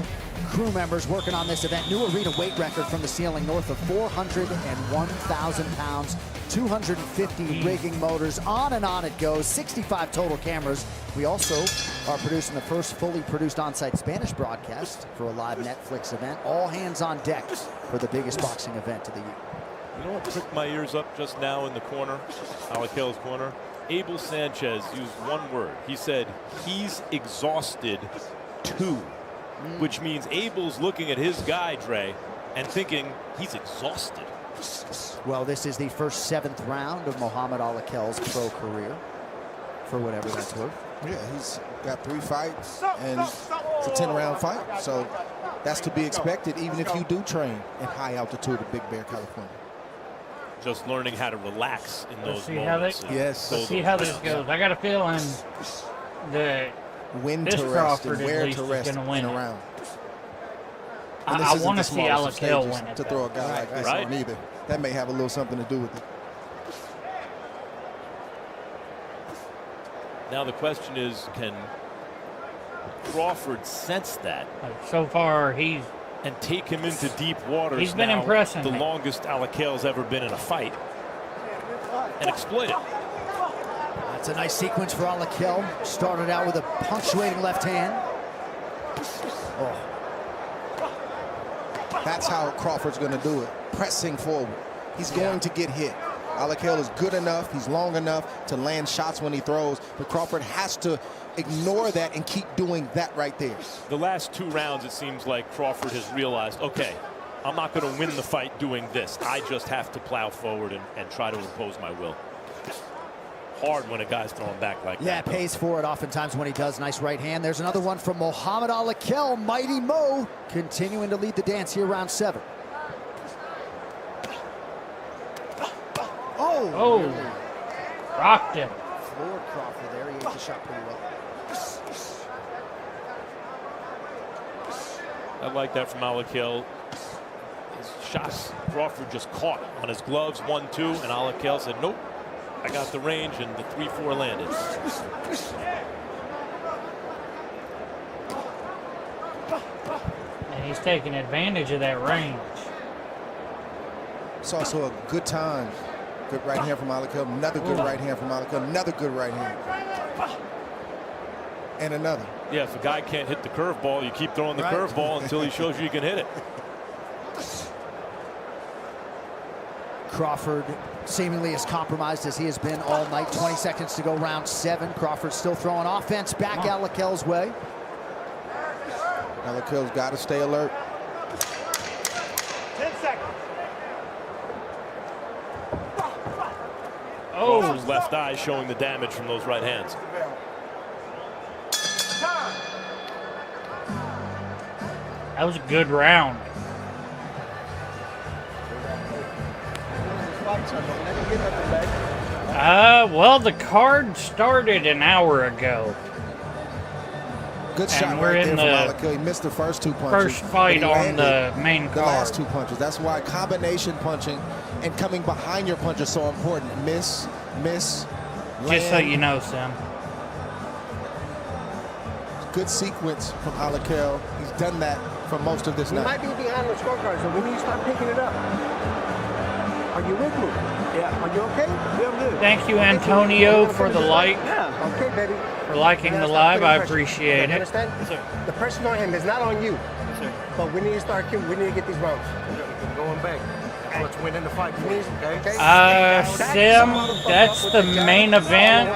crew members working on this event. New arena weight record from the ceiling, north of 401,000 pounds, 250 rigging motors, on and on it goes, 65 total cameras. We also are producing the first fully produced on-site Spanish broadcast for a live Netflix event. All hands on deck for the biggest boxing event of the year. You know what pricked my ears up just now in the corner, Alakel's corner? Abel Sanchez used one word. He said, he's exhausted too, which means Abel's looking at his guy, Dre, and thinking he's exhausted. Well, this is the first 7th round of Muhammad Alakel's pro career, for whatever that's worth. Yeah, he's got 3 fights, and it's a 10-round fight, so that's to be expected, even if you do train in high altitude at Big Bear, California. Just learning how to relax in those See moments. how let's see how this goes. I got a feeling that when this to rest Crawford and where at least to is rest going to win in a it. round. I want to see Alakel win it. To throw a guy like this on either. That may have a little something to do with it. Now the question is, can Crawford sense that? So far, he's and take him into deep waters. He's been now, impressing the me. longest Alakel's ever been in a fight, and exploit it. That's a nice sequence for Alakel. Started out with a punctuating left hand. Oh. That's how Crawford's going to do it, pressing forward. He's going to get hit. Alakel is good enough, he's long enough to land shots when he throws, but Crawford has to ignore that and keep doing that right there. The last 2 rounds, it seems like Crawford has realized, okay, I'm not going to win the fight doing this. I just have to plow forward and try to impose my will. Hard when a guy's throwing back like that. Yeah, pays for it oftentimes when he does. Nice right hand. There's another one from Muhammad Alakel. Mighty Mo continuing to lead the dance here, round 7. Oh, rocked him. Floored Crawford there. He ate the shot pretty well. I like that from Alakel. His shots, Crawford just caught on his gloves, 1-2, and Alakel said, nope, I got the range, and the 3-4 landed. And he's taking advantage of that range. It's also a good time. Good right hand from Alakel, another good right hand from Alakel, another good right hand. And another. Yeah, if a guy can't hit the curveball, you keep throwing the curveball until he shows you can hit it. Crawford seemingly as compromised as he has been all night. 20 seconds to go, round 7. Crawford still throwing offense back Alakel's way. Alakel's got to stay alert. 10 seconds. Crawford's left eye showing the damage from those right hands. That was a good round. Well, the card started an hour ago. Good shot and we're right in there from Alakil. He missed the first two punches. First fight but he on the landed main the card. last two punches. That's why combination punching and coming behind your punch is so important. Miss, land. Just so you know, Sam. Good sequence from Alakil. He's done that for most of this We night. might be behind the scorecard, so we need to start picking it up. Are you with me? Yeah. Are you okay? Yeah, I'm good. Thank you, Antonio, for the like. Yeah. Okay, baby. For liking the live, I appreciate You it. understand? Yes, sir. The pressure on him is not on you. Yes, sir. But we need to start. We need to get these rounds. We're going back. Let's win in the fight, please. Okay. Sim, that's the main event.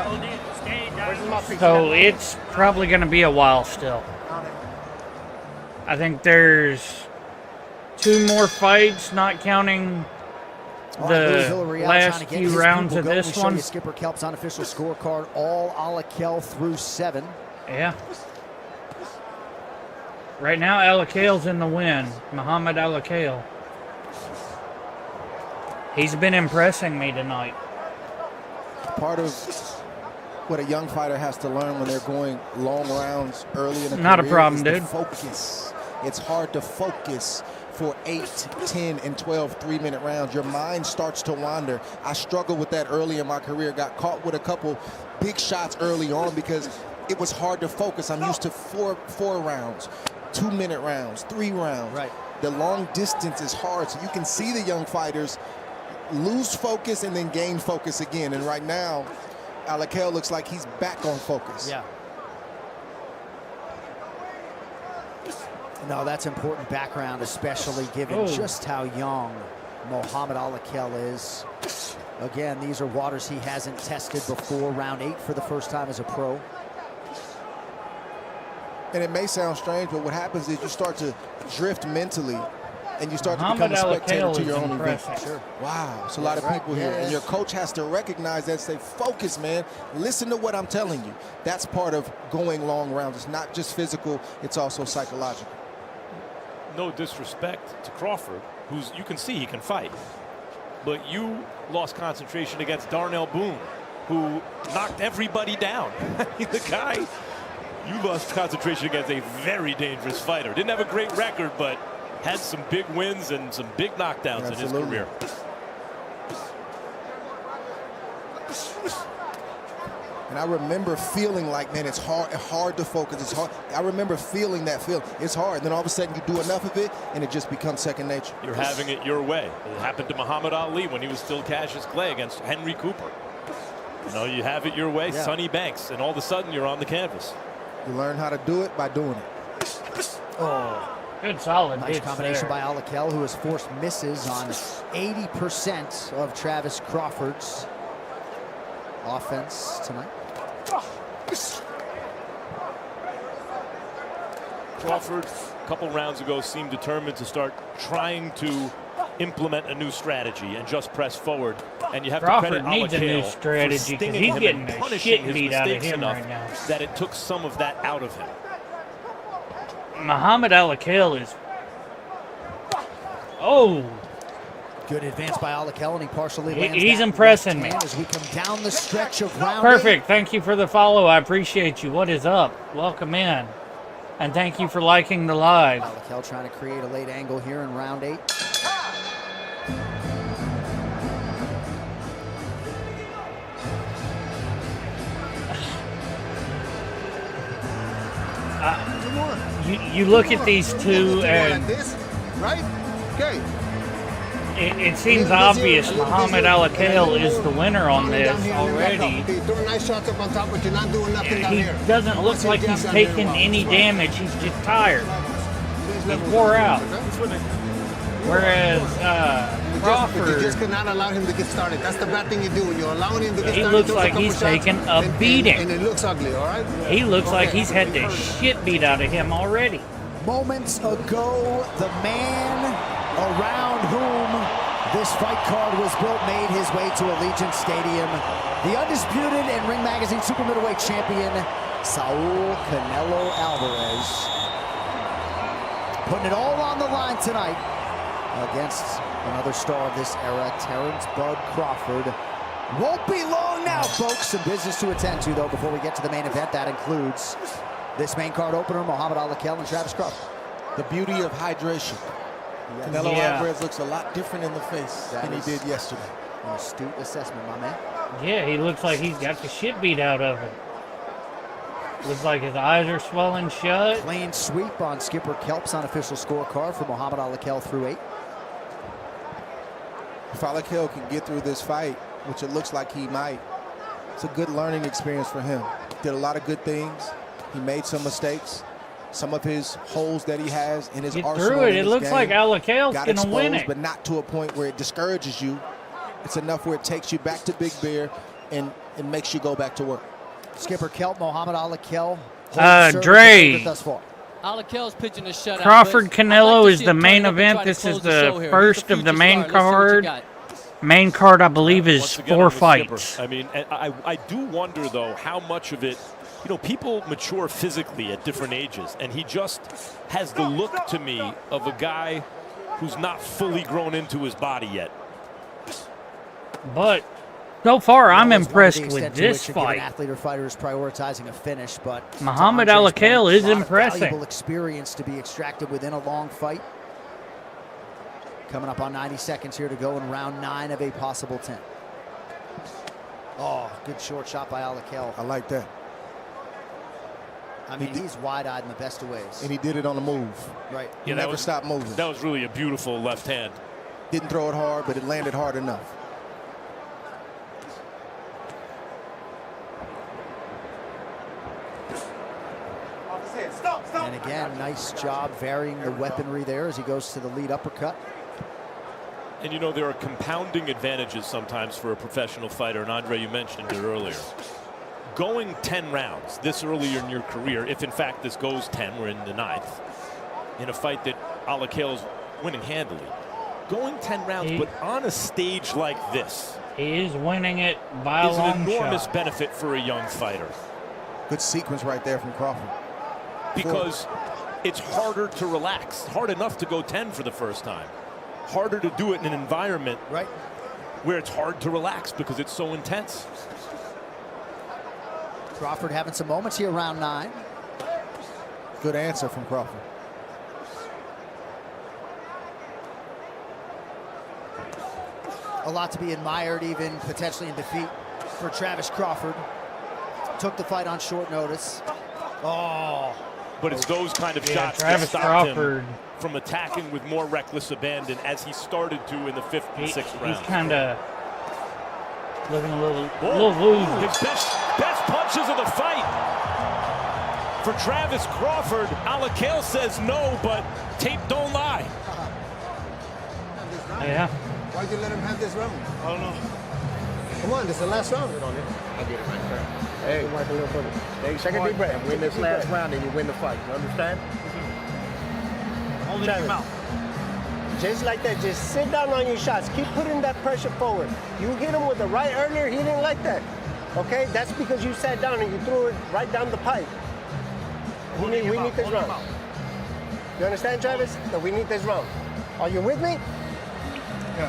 So it's probably going to be a while still. I think there's 2 more fights, not counting the last few rounds of this one. Skipper Kelp's unofficial scorecard, all Alakil through 7. Yeah. Right now, Alakil's in the win. Muhammad Alakil. He's been impressing me tonight. Part of what a young fighter has to learn when they're going long rounds early in the Not a career problem, is the dude. Focus. It's hard to focus for 8, 10, and 12 3-minute rounds. Your mind starts to wander. I struggled with that early in my career. Got caught with a couple big shots early on because it was hard to focus. I'm used to four rounds, 2-minute rounds, 3 rounds. Right. The long distance is hard, so you can see the young fighters lose focus and then gain focus again. And right now, Alakil looks like he's back on focus. Yeah. No, that's important background, especially given just how young Muhammad Alakil is. Again, these are waters he hasn't tested before. Round 8 for the first time as a pro. And it may sound strange, but what happens is you start to drift mentally and you start to become Muhammad a spectator Alakil to is your own event. impressive. Sure. Wow, it's a lot of people here. And your coach has to recognize that and say, focus, man. Listen to what I'm telling you. That's part of going long rounds. It's not just physical, it's also psychological. No disrespect to Crawford, who's, you can see he can fight. But you lost concentration against Darnell Boone, who knocked everybody down. The guy, you lost concentration against a very dangerous fighter. Didn't have a great record, but had some big wins and some big knockdowns in his career. And I remember feeling like, man, it's hard to focus. It's hard. I remember feeling that feeling. It's hard. And then all of a sudden you do enough of it and it just becomes second nature. You're having it your way. It happened to Muhammad Ali when he was still Cassius Clay against Henry Cooper. You know, you have it your way, Sonny Banks, and all of a sudden you're on the canvas. You learn how to do it by doing it. Oh, good solid. Nice combination by Alakil, who has forced misses on 80% of Travis Crawford's offense tonight. Crawford, a couple rounds ago, seemed determined to start trying to implement a new strategy and just press forward. And you have Crawford to credit needs a new Alakil strategy for 'cause stinging he's him getting and the punishing shit his beat out of mistakes him enough right now. that it took some of that out of him. Muhammad Alakil is... Oh! Good advance by Alakil, and he partially lands He's that impressing left me. hand as we come down the stretch of round Perfect. Thank you for the follow. I appreciate you. What is up? Welcome in. And thank you for liking the live. Alakil trying to create a late angle here in round 8. You look at these two and Like this, right? Okay. it seems obvious Muhammad Alakil is the winner on this already. Okay, throw nice shots up on top, but you're not doing nothing down He here. doesn't look like he's taking any damage. He's just tired. He wore out. Whereas You Crawford, just cannot allow him to get started. That's the bad thing you do. When you're allowing him to get he started, looks throws a like couple he's shots, taking a beating. And it looks ugly, all right? He looks like Okay. he's had the shit beat out of him already. Moments ago, the man around whom this fight card was built made his way to Allegiant Stadium. The undisputed and Ring Magazine Super Middleweight Champion, Saul Canelo Alvarez. putting it all on the line tonight against another star of this era, Terrence Bud Crawford. Won't be long now, folks. Some business to attend to, though, before we get to the main event. That includes this main card opener, Muhammad Ali Kell and Travis Crawford. The beauty of hydration. Yes. Canelo Alvarez looks a lot different in the face than he did yesterday. An astute assessment, my man. Yeah, he looks like he's got the shit beat out of him. Looks like his eyes are swelling shut. Clean sweep on Skipper Kelp's unofficial scorecard for Muhammad Ali Kell through 8. If Ali Kell can get through this fight, which it looks like he might, it's a good learning experience for him. Did a lot of good things. He made some mistakes. Some of his holes that he has in his arsenal. Through it. It looks like Ali Kell's got gonna win exposed, it, but not to a point where it discourages you. It's enough where it takes you back to Big Bear and it makes you go back to work. Skipper Kelp, Muhammad Ali Kell. Dre. Thus far. Ali Kell's pitching a shutout. Crawford Canelo is the main event. This is the first of the main card. Main card, I believe, is 4 fights. I mean, I do wonder, though, how much of it, you know, people mature physically at different ages, and he just has the look to me of a guy who's not fully grown into his body yet. But so far, I'm impressed with this fight. An athlete or fighter is prioritizing a finish, but Muhammad Ali Kell is impressive. Valuable experience to be extracted within a long fight. Coming up on 90 seconds here to go in round 9 of a possible 10. Oh, good short shot by Ali Kell. I like that. I mean, he's wide-eyed in the best of ways. And he did it on the move. Right. He never stopped moving. That was really a beautiful left hand. Didn't throw it hard, but it landed hard enough. And again, nice job varying the weaponry there as he goes to the lead uppercut. And you know, there are compounding advantages sometimes for a professional fighter, and Andre, you mentioned it earlier. Going 10 rounds this earlier in your career, if in fact this goes 10, we're in the 9th, in a fight that Ali Kell's winning handily. Going 10 rounds, but on a stage like this, he is winning it by a long shot. Is an enormous shot. benefit for a young fighter. Good sequence right there from Crawford. Because it's harder to relax. Hard enough to go 10 for the first time. Harder to do it in an environment where it's hard to relax because it's so intense. Crawford having some moments here, round 9. Good answer from Crawford. A lot to be admired, even potentially in defeat for Travis Crawford. Took the fight on short notice. Oh. But it's those kind of shots Travis that stopped Crawford, him from attacking with more reckless abandon as he started to in the 5th and 6th round. He's kind of looking a little loose. His best punches of the fight for Travis Crawford. Ali Kell says no, but tape don't lie. Yeah. Why'd you let him have this round? I don't know. Come on, this is the last round. I'll get it right there. Hey, Mike, a little further. Hey, take a deep breath. Win this last round and you win the fight. You understand? Only your mouth. Just like that. Just sit down on your shots. Keep putting that pressure forward. You hit him with the right earlier. He didn't like that. Okay? That's because you sat down and you threw it right down the pipe. We need this round. You understand, Travis? That we need this round. Are you with me?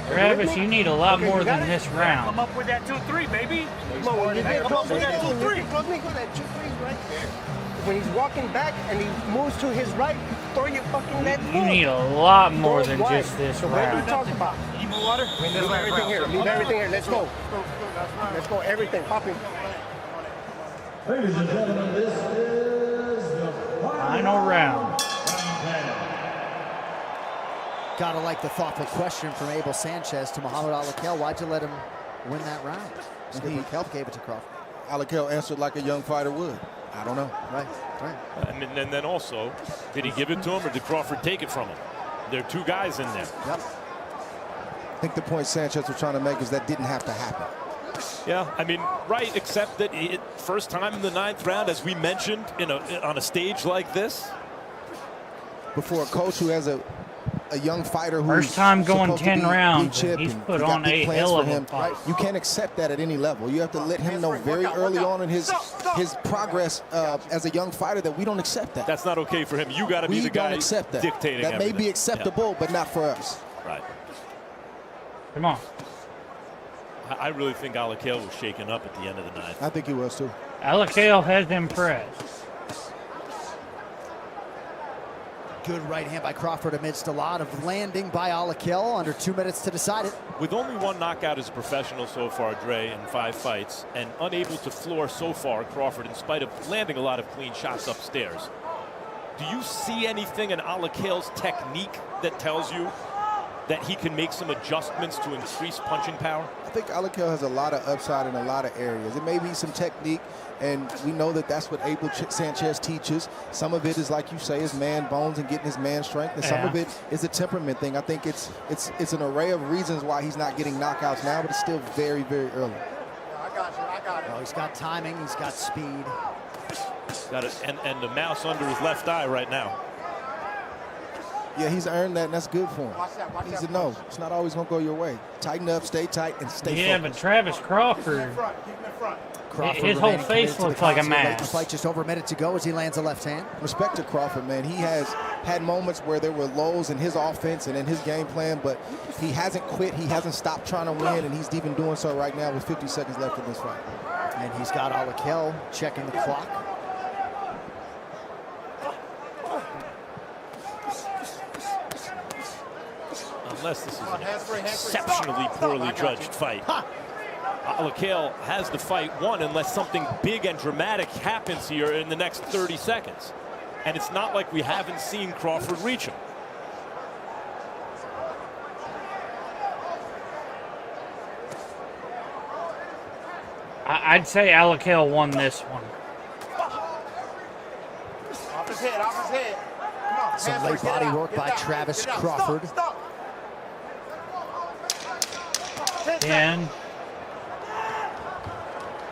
Travis, you need a lot more than this round. Come up with that 2-3, baby. Come on, when you get Come up with that 2-3. close me, that 2-3 right there. When he's walking back and he moves to his right, throw your fucking left You foot. need a lot more Throw than it wide. just this So what are we round. talking about? Need more water? Leave everything here. Leave everything here. Let's go. Let's go. Everything. Popping. Ladies and gentlemen, this is the Final round. Gotta like the thoughtful question from Abel Sanchez to Muhammad Ali Kell. Why'd you let him win that round? Skipper Kelp gave it to Crawford. Ali Kell answered like a young fighter would. I don't know. Right. And then also, did he give it to him or did Crawford take it from him? There are 2 guys in there. Yep. I think the point Sanchez was trying to make is that didn't have to happen. Yeah, I mean, right, except that first time in the 9th round, as we mentioned, on a stage like this. Before a coach who has a a young fighter who's First time going supposed 10 to be rounds, blue chip and he's and put we got on big a plans hell for of a him. fight. You can't accept that at any level. You have to let him know very early on in his progress as a young fighter that we don't accept that. That's not okay for him. You got to be the guy accept that. dictating That may everything. be acceptable, but not for us. Right. Come on. I really think Alakale was shaken up at the end of the night. I think he was too. Alakale has impressed. Good right hand by Crawford amidst a lot of landing by Alakale. Under 2 minutes to decide it. With only one knockout as a professional so far, Dre, in 5 fights, and unable to floor so far Crawford in spite of landing a lot of clean shots upstairs. Do you see anything in Alakale's technique that tells you that he can make some adjustments to increase punching power? I think Alakale has a lot of upside in a lot of areas. It may be some technique, and we know that that's what Abel Sanchez teaches. Some of it is, like you say, is man bones and getting his man strength, and some of it is a temperament thing. I think it's an array of reasons why he's not getting knockouts now, but it's still very, very early. I got it. Oh, he's got timing, he's got speed. Got it, and the mouse under his left eye right now. Yeah, he's earned that, and that's good for him. He needs to know it's not always going to go your way. Tighten up, stay tight, and stay focused. But Travis Crawford, his whole face looks like a mask. The fight just over a minute to go as he lands a left hand. Respect to Crawford, man. He has had moments where there were lows in his offense and in his game plan, but he hasn't quit. He hasn't stopped trying to win, and he's even doing so right now with 50 seconds left in this fight. And he's got Alakale checking the clock. Unless this is an exceptionally poorly judged fight. Alakale has the fight won unless something big and dramatic happens here in the next 30 seconds. And it's not like we haven't seen Crawford reach him. I'd say Alakale won this one. Off his head, off his head. Come on, some late body work by Travis Crawford. Stop. 10.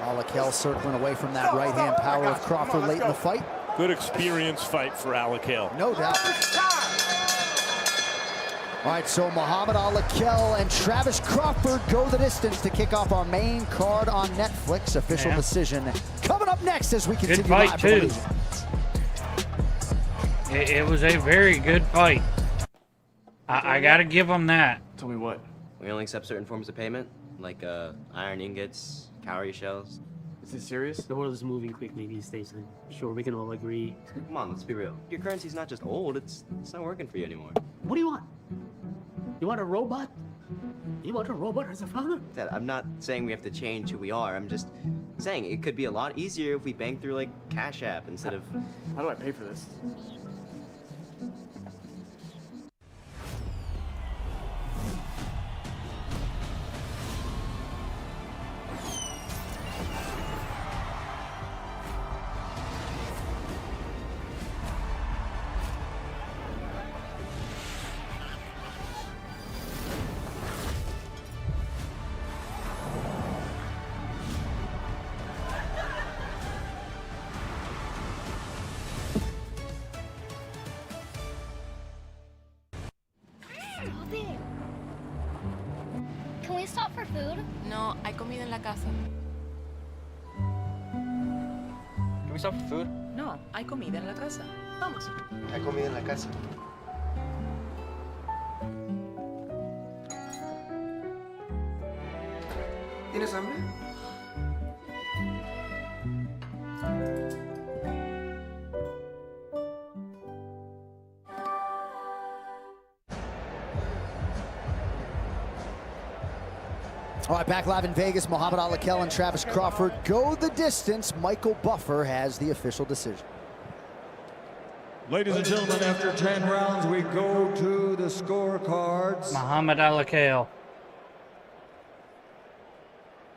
Alakale circling away from that right-hand power of Crawford late in the fight. Good experience fight for Alakale. No doubt. All right, so Muhammad Alakale and Travis Crawford go the distance to kick off our main card on Netflix. Official decision coming up next as we continue. Good fight, live too. from It was a very good fight. I got to give him that. Tell me what? We only accept certain forms of payment, like iron ingots, cowrie shells. Is this serious? The world is moving quickly these days, and sure, we can all agree. Come on, let's be real. Your currency's not just old, it's not working for you anymore. What do you want? You want a robot? You want a robot as a father? Dad, I'm not saying we have to change who we are. I'm just saying it could be a lot easier if we bank through, like, Cash App instead of... How do I pay for this? Can we stop for food? No, hay comida en la casa. Can we stop for food? No, hay comida en la casa. Vamos. Hay comida en la casa. ¿Tienes hambre? All right, back live in Vegas, Muhammad Alakale and Travis Crawford go the distance. Michael Buffer has the official decision. Ladies and gentlemen, after 10 rounds, we go to the scorecards. Muhammad Alakale.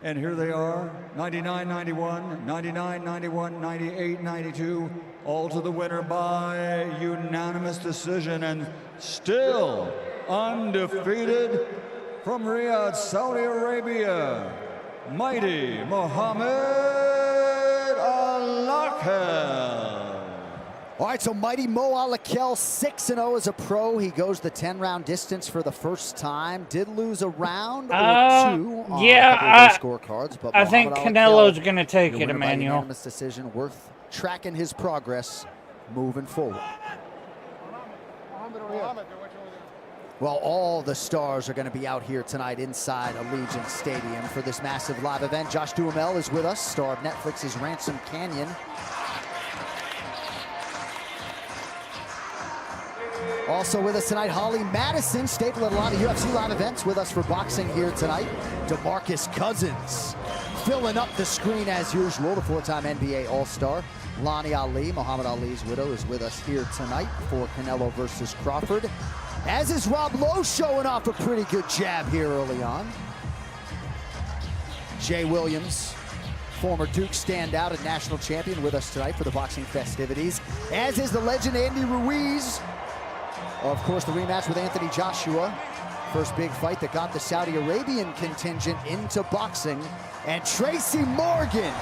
And here they are, 99-91, 99-91, 98-92, all to the winner by unanimous decision, and still undefeated from Riyadh, Saudi Arabia, mighty Muhammad Alakale. All right, so mighty Mo Alakel, 6-0 as a pro. He goes the 10-round distance for the first time. Did lose a round or two on a couple of those scorecards, but I think Canelo's going to take it, Emmanuel. Unanimous decision, worth tracking his progress moving forward. Well, all the stars are going to be out here tonight inside Allegiant Stadium for this massive live event. Josh Duhamel is with us, star of Netflix's Ransom Canyon. Also with us tonight, Holly Madison, staple at a lot of UFC live events, with us for boxing here tonight. DeMarcus Cousins filling up the screen as usual, the four-time NBA All-Star. Lonnie Ali, Muhammad Ali's widow, is with us here tonight for Canelo versus Crawford. As is Rob Lowe, showing off a pretty good jab here early on. Jay Williams, former Duke standout and national champion, with us tonight for the boxing festivities. As is the legend Andy Ruiz. Of course, the rematch with Anthony Joshua. First big fight that got the Saudi Arabian contingent into boxing. And Tracy Morgan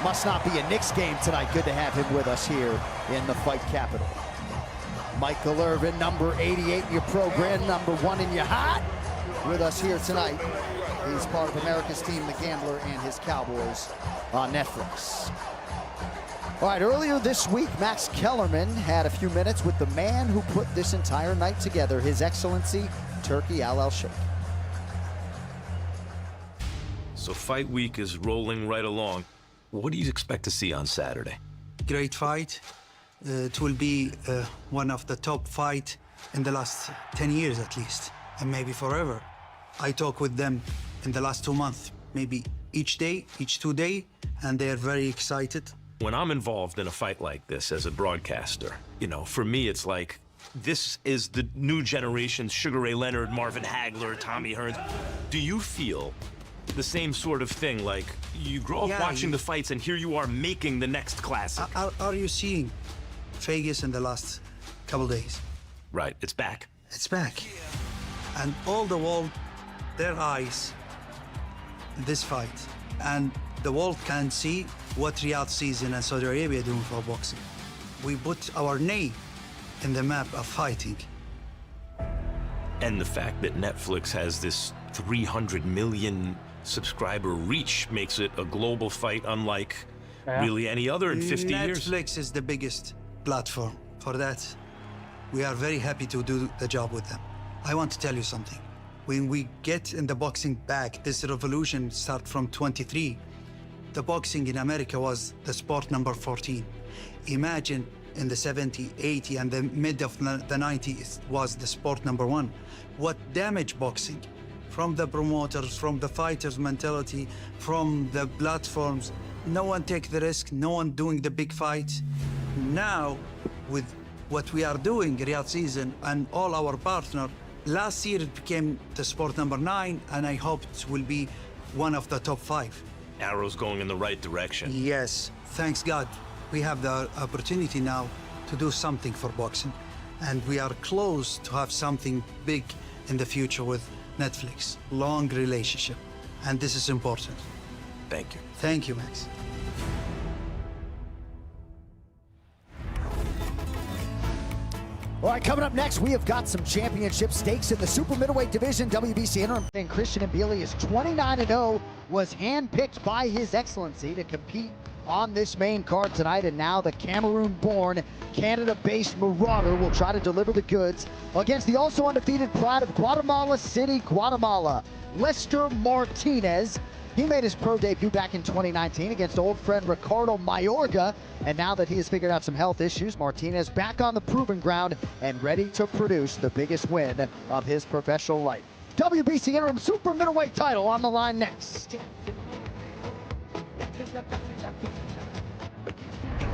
must not be a Knicks game tonight. Good to have him with us here in the fight capital. Michael Irvin, number 88 in your program, number 1 in your heart, with us here tonight. He's part of America's Team, The Gambler, and his Cowboys on Netflix. All right, earlier this week, Max Kellerman had a few minutes with the man who put this entire night together, His Excellency, Turki Al-Sheikh. So fight week is rolling right along. What do you expect to see on Saturday? Great fight. It will be one of the top fight in the last 10 years at least, and maybe forever. I talk with them in the last 2 months, maybe each day, each 2 days, and they are very excited. When I'm involved in a fight like this as a broadcaster, you know, for me it's like, this is the new generation's Sugar Ray Leonard, Marvin Hagler, Tommy Hearns. Do you feel the same sort of thing, like you grow up watching the fights and here you are making the next classic? Are you seeing Vegas in the last couple days? Right, it's back. It's back. And all the world, their eyes, this fight. And the world can see what Riyadh season and Saudi Arabia doing for boxing. We put our name in the map of fighting. And the fact that Netflix has this 300 million subscriber reach makes it a global fight unlike really any other in 50 years. Netflix is the biggest platform for that. We are very happy to do the job with them. I want to tell you something. When we get in the boxing back, this revolution start from 23. The boxing in America was the sport number 14. Imagine in the 70, 80, and the mid of the 90s was the sport number 1. What damaged boxing? From the promoters, from the fighters' mentality, from the platforms. No one take the risk, no one doing the big fights. Now, with what we are doing, Riyadh season, and all our partners, last year it became the sport number 9, and I hope it will be one of the top 5. Arrow's going in the right direction. Yes, thanks God. We have the opportunity now to do something for boxing. And we are close to have something big in the future with Netflix. Long relationship. And this is important. Thank you. Thank you, Max. All right, coming up next, we have got some championship stakes in the super middleweight division. WBC interim and Christian Mbili is 29-0, was handpicked by His Excellency to compete on this main card tonight, and now the Cameroon-born, Canada-based Marauder will try to deliver the goods against the also undefeated pride of Guatemala City, Guatemala, Lester Martinez. He made his pro debut back in 2019 against old friend Ricardo Mayorga, and now that he has figured out some health issues, Martinez back on the proving ground and ready to produce the biggest win of his professional life. WBC interim super middleweight title on the line next.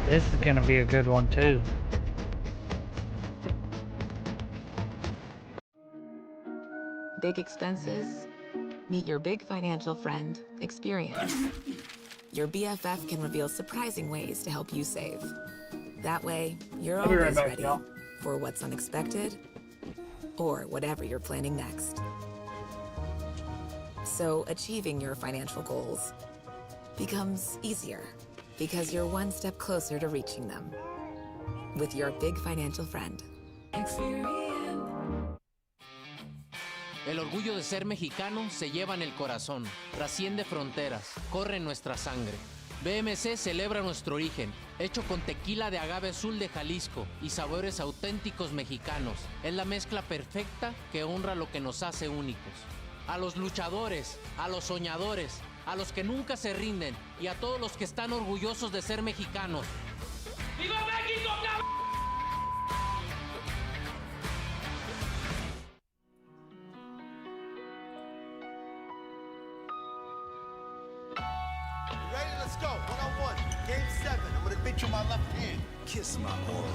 This is gonna be a good one too. Big expenses? Meet your big financial friend, Experience. Your BFF can reveal surprising ways to help you save. That way, you're I'll be right always back, ready y'all. for what's unexpected or whatever you're planning next. So achieving your financial goals becomes easier because you're one step closer to reaching them. with your big financial friend. El orgullo de ser mexicano se lleva en el corazón, trasciende fronteras, corre en nuestra sangre. BMC celebra nuestro origen, hecho con tequila de agave azul de Jalisco y sabores auténticos mexicanos. Es la mezcla perfecta que honra lo que nos hace únicos. A los luchadores, a los soñadores, a los que nunca se rinden y a todos los que están orgullosos de ser mexicanos. ¡Viva México, cabrón! Ready? Let's go. 1-on-1. Game 7. I'm gonna hit you my left hand. Kiss my aura.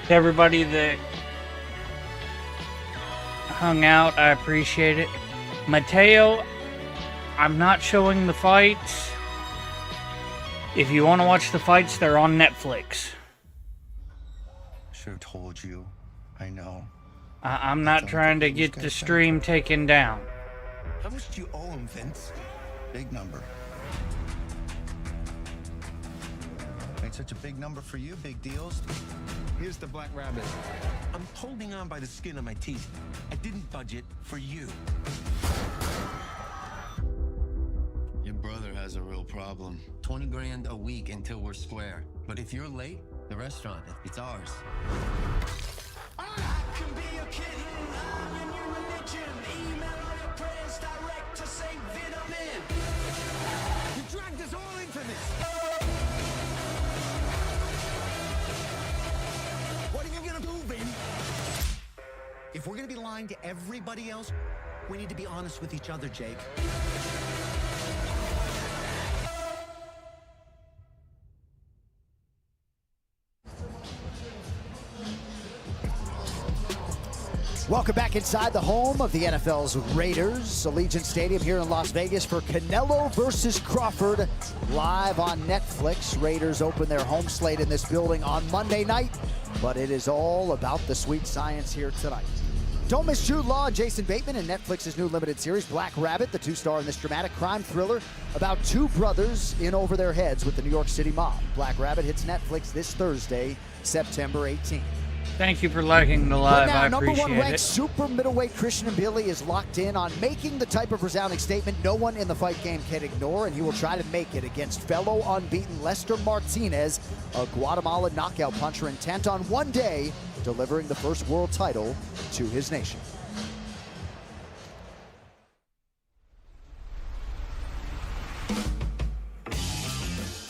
To everybody that hung out, I appreciate it. Mateo, I'm not showing the fights. If you want to watch the fights, they're on Netflix. Should have told you. I know. I'm not trying to get the stream taken down. How much do you owe him, Vince? Big number. Ain't such a big number for you, big deals. Here's the Black Rabbit. I'm holding on by the skin of my teeth. I didn't budget for you. Your brother has a real problem. 20 grand a week until we're square. But if you're late, the restaurant, it's ours. You dragged us all into this. What are you gonna do, Vin? If we're gonna be lying to everybody else, we need to be honest with each other, Jake. Welcome back inside the home of the NFL's Raiders, Allegiant Stadium here in Las Vegas for Canelo versus Crawford, live on Netflix. Raiders open their home slate in this building on Monday night, but it is all about the sweet science here tonight. Don't miss Jude Law and Jason Bateman in Netflix's new limited series, Black Rabbit, the two-star in this dramatic crime thriller about two brothers in over their heads with the New York City mob. Black Rabbit hits Netflix this Thursday, September 18th. Thank you for liking the live. But now, I number appreciate one ranked it. super middleweight Christian Billy is locked in on making the type of resounding statement no one in the fight game can ignore, and he will try to make it against fellow unbeaten Lester Martinez, a Guatemala knockout puncher intent on one day delivering the first world title to his nation.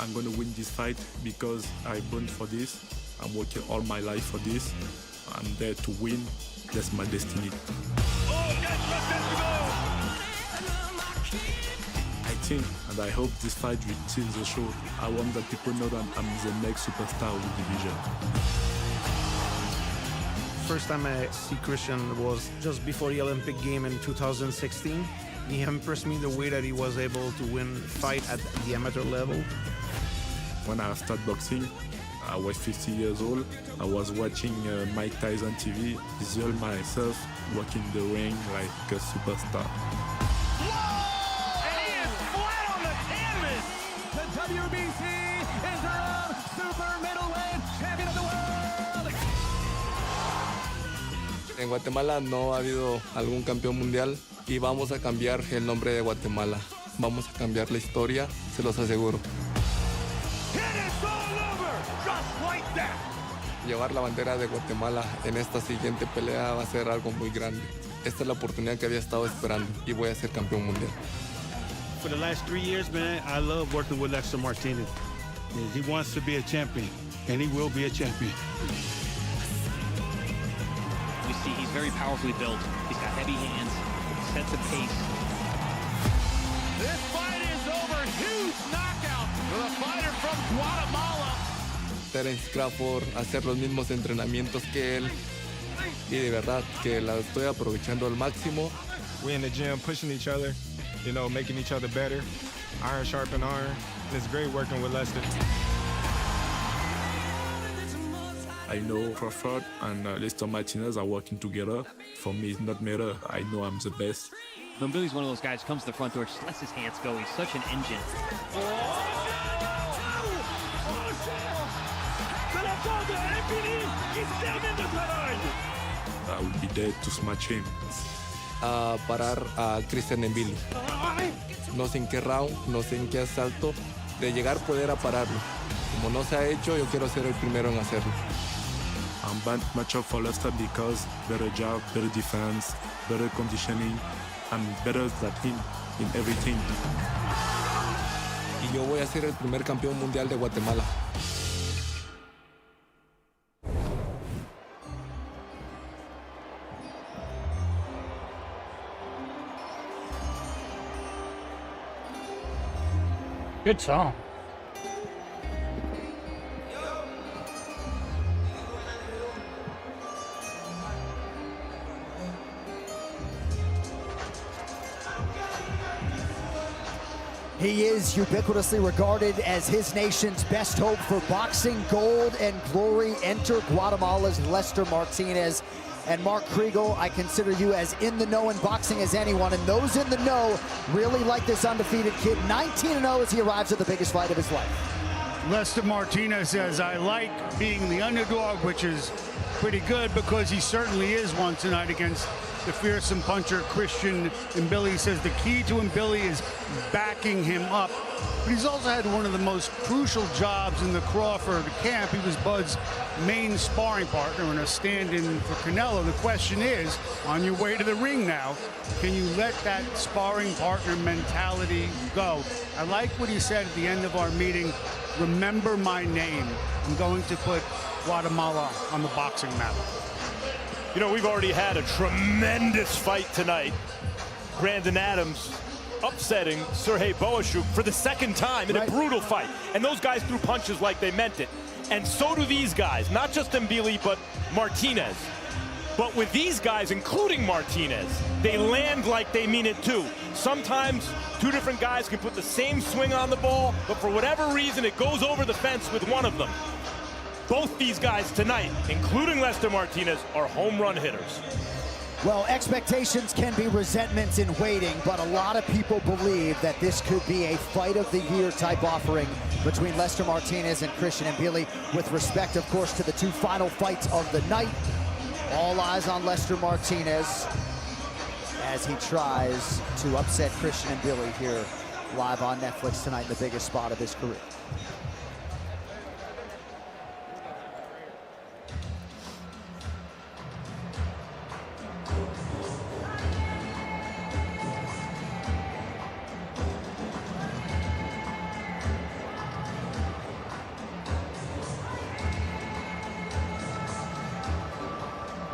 I'm going to win this fight because I born for this. I'm working all my life for this. I'm there to win. That's my destiny. I think and I hope this fight will change the show. I want that people know that I'm the next superstar of the division. First time I see Christian was just before the Olympic game in 2016. He impressed me the way that he was able to win fight at the amateur level. When I started boxing, I was 50 years old. I was watching Mike Tyson TV, visual myself walking the ring like a superstar. And he is flat on the canvas. The WBC is their own super middleweight champion of the world. En Guatemala no ha habido algún campeón mundial y vamos a cambiar el nombre de Guatemala. Vamos a cambiar la historia, se los aseguro. Llevar la bandera de Guatemala en esta siguiente pelea va a ser algo muy grande. Esta es la oportunidad que había estado esperando y voy a ser campeón mundial. For the last 3 years, man, I love working with Lester Martinez. He wants to be a champion, and he will be a champion. You see, he's very powerfully built. He's got heavy hands, sense of pace. This fight is over. Huge knockout for the fighter from Guatemala. Terence Crawford, hacer los mismos entrenamientos que él y de verdad que la estoy aprovechando al máximo. We're in the gym pushing each other, you know, making each other better. Iron sharpen iron. And it's great working with Lester. I know Crawford and Lester Martinez are working together. For me, it's not matter. I know I'm the best. Billy's one of those guys, comes to the front door, just lets his hands go. He's such an engine. I will be there to smash him. A parar a Christian Mbili. No sé en qué round, no sé en qué asalto. De llegar poder a pararlo. Como no se ha hecho, yo quiero ser el primero en hacerlo. I'm bad matchup for Lester because better job, better defense, better conditioning. I'm better than him in everything. Y yo voy a ser el primer campeón mundial de Guatemala. Good song. He is ubiquitously regarded as his nation's best hope for boxing gold and glory. Enter Guatemala's Lester Martinez. And Mark Kriegel, I consider you as in the know in boxing as anyone, and those in the know really like this undefeated kid. 19-0 as he arrives at the biggest fight of his life. Lester Martinez says, I like being the underdog, which is pretty good because he certainly is one tonight against the fearsome puncher Christian Mbili. Says the key to Mbili is backing him up. But he's also had one of the most crucial jobs in the Crawford camp. He was Bud's main sparring partner and a stand-in for Canelo. The question is, on your way to the ring now, can you let that sparring partner mentality go? I like what he said at the end of our meeting, remember my name. I'm going to put Guatemala on the boxing map. You know, we've already had a tremendous fight tonight. Brandon Adams upsetting Sergey Boashuk for the second time in a brutal fight. And those guys threw punches like they meant it. And so do these guys, not just Mbili, but Martinez. But with these guys, including Martinez, they land like they mean it too. Sometimes two different guys can put the same swing on the ball, but for whatever reason, it goes over the fence with one of them. Both these guys tonight, including Lester Martinez, are home run hitters. Well, expectations can be resentments in waiting, but a lot of people believe that this could be a fight of the year type offering between Lester Martinez and Christian Mbili, with respect, of course, to the two final fights of the night. All eyes on Lester Martinez as he tries to upset Christian Mbili here live on Netflix tonight in the biggest spot of his career.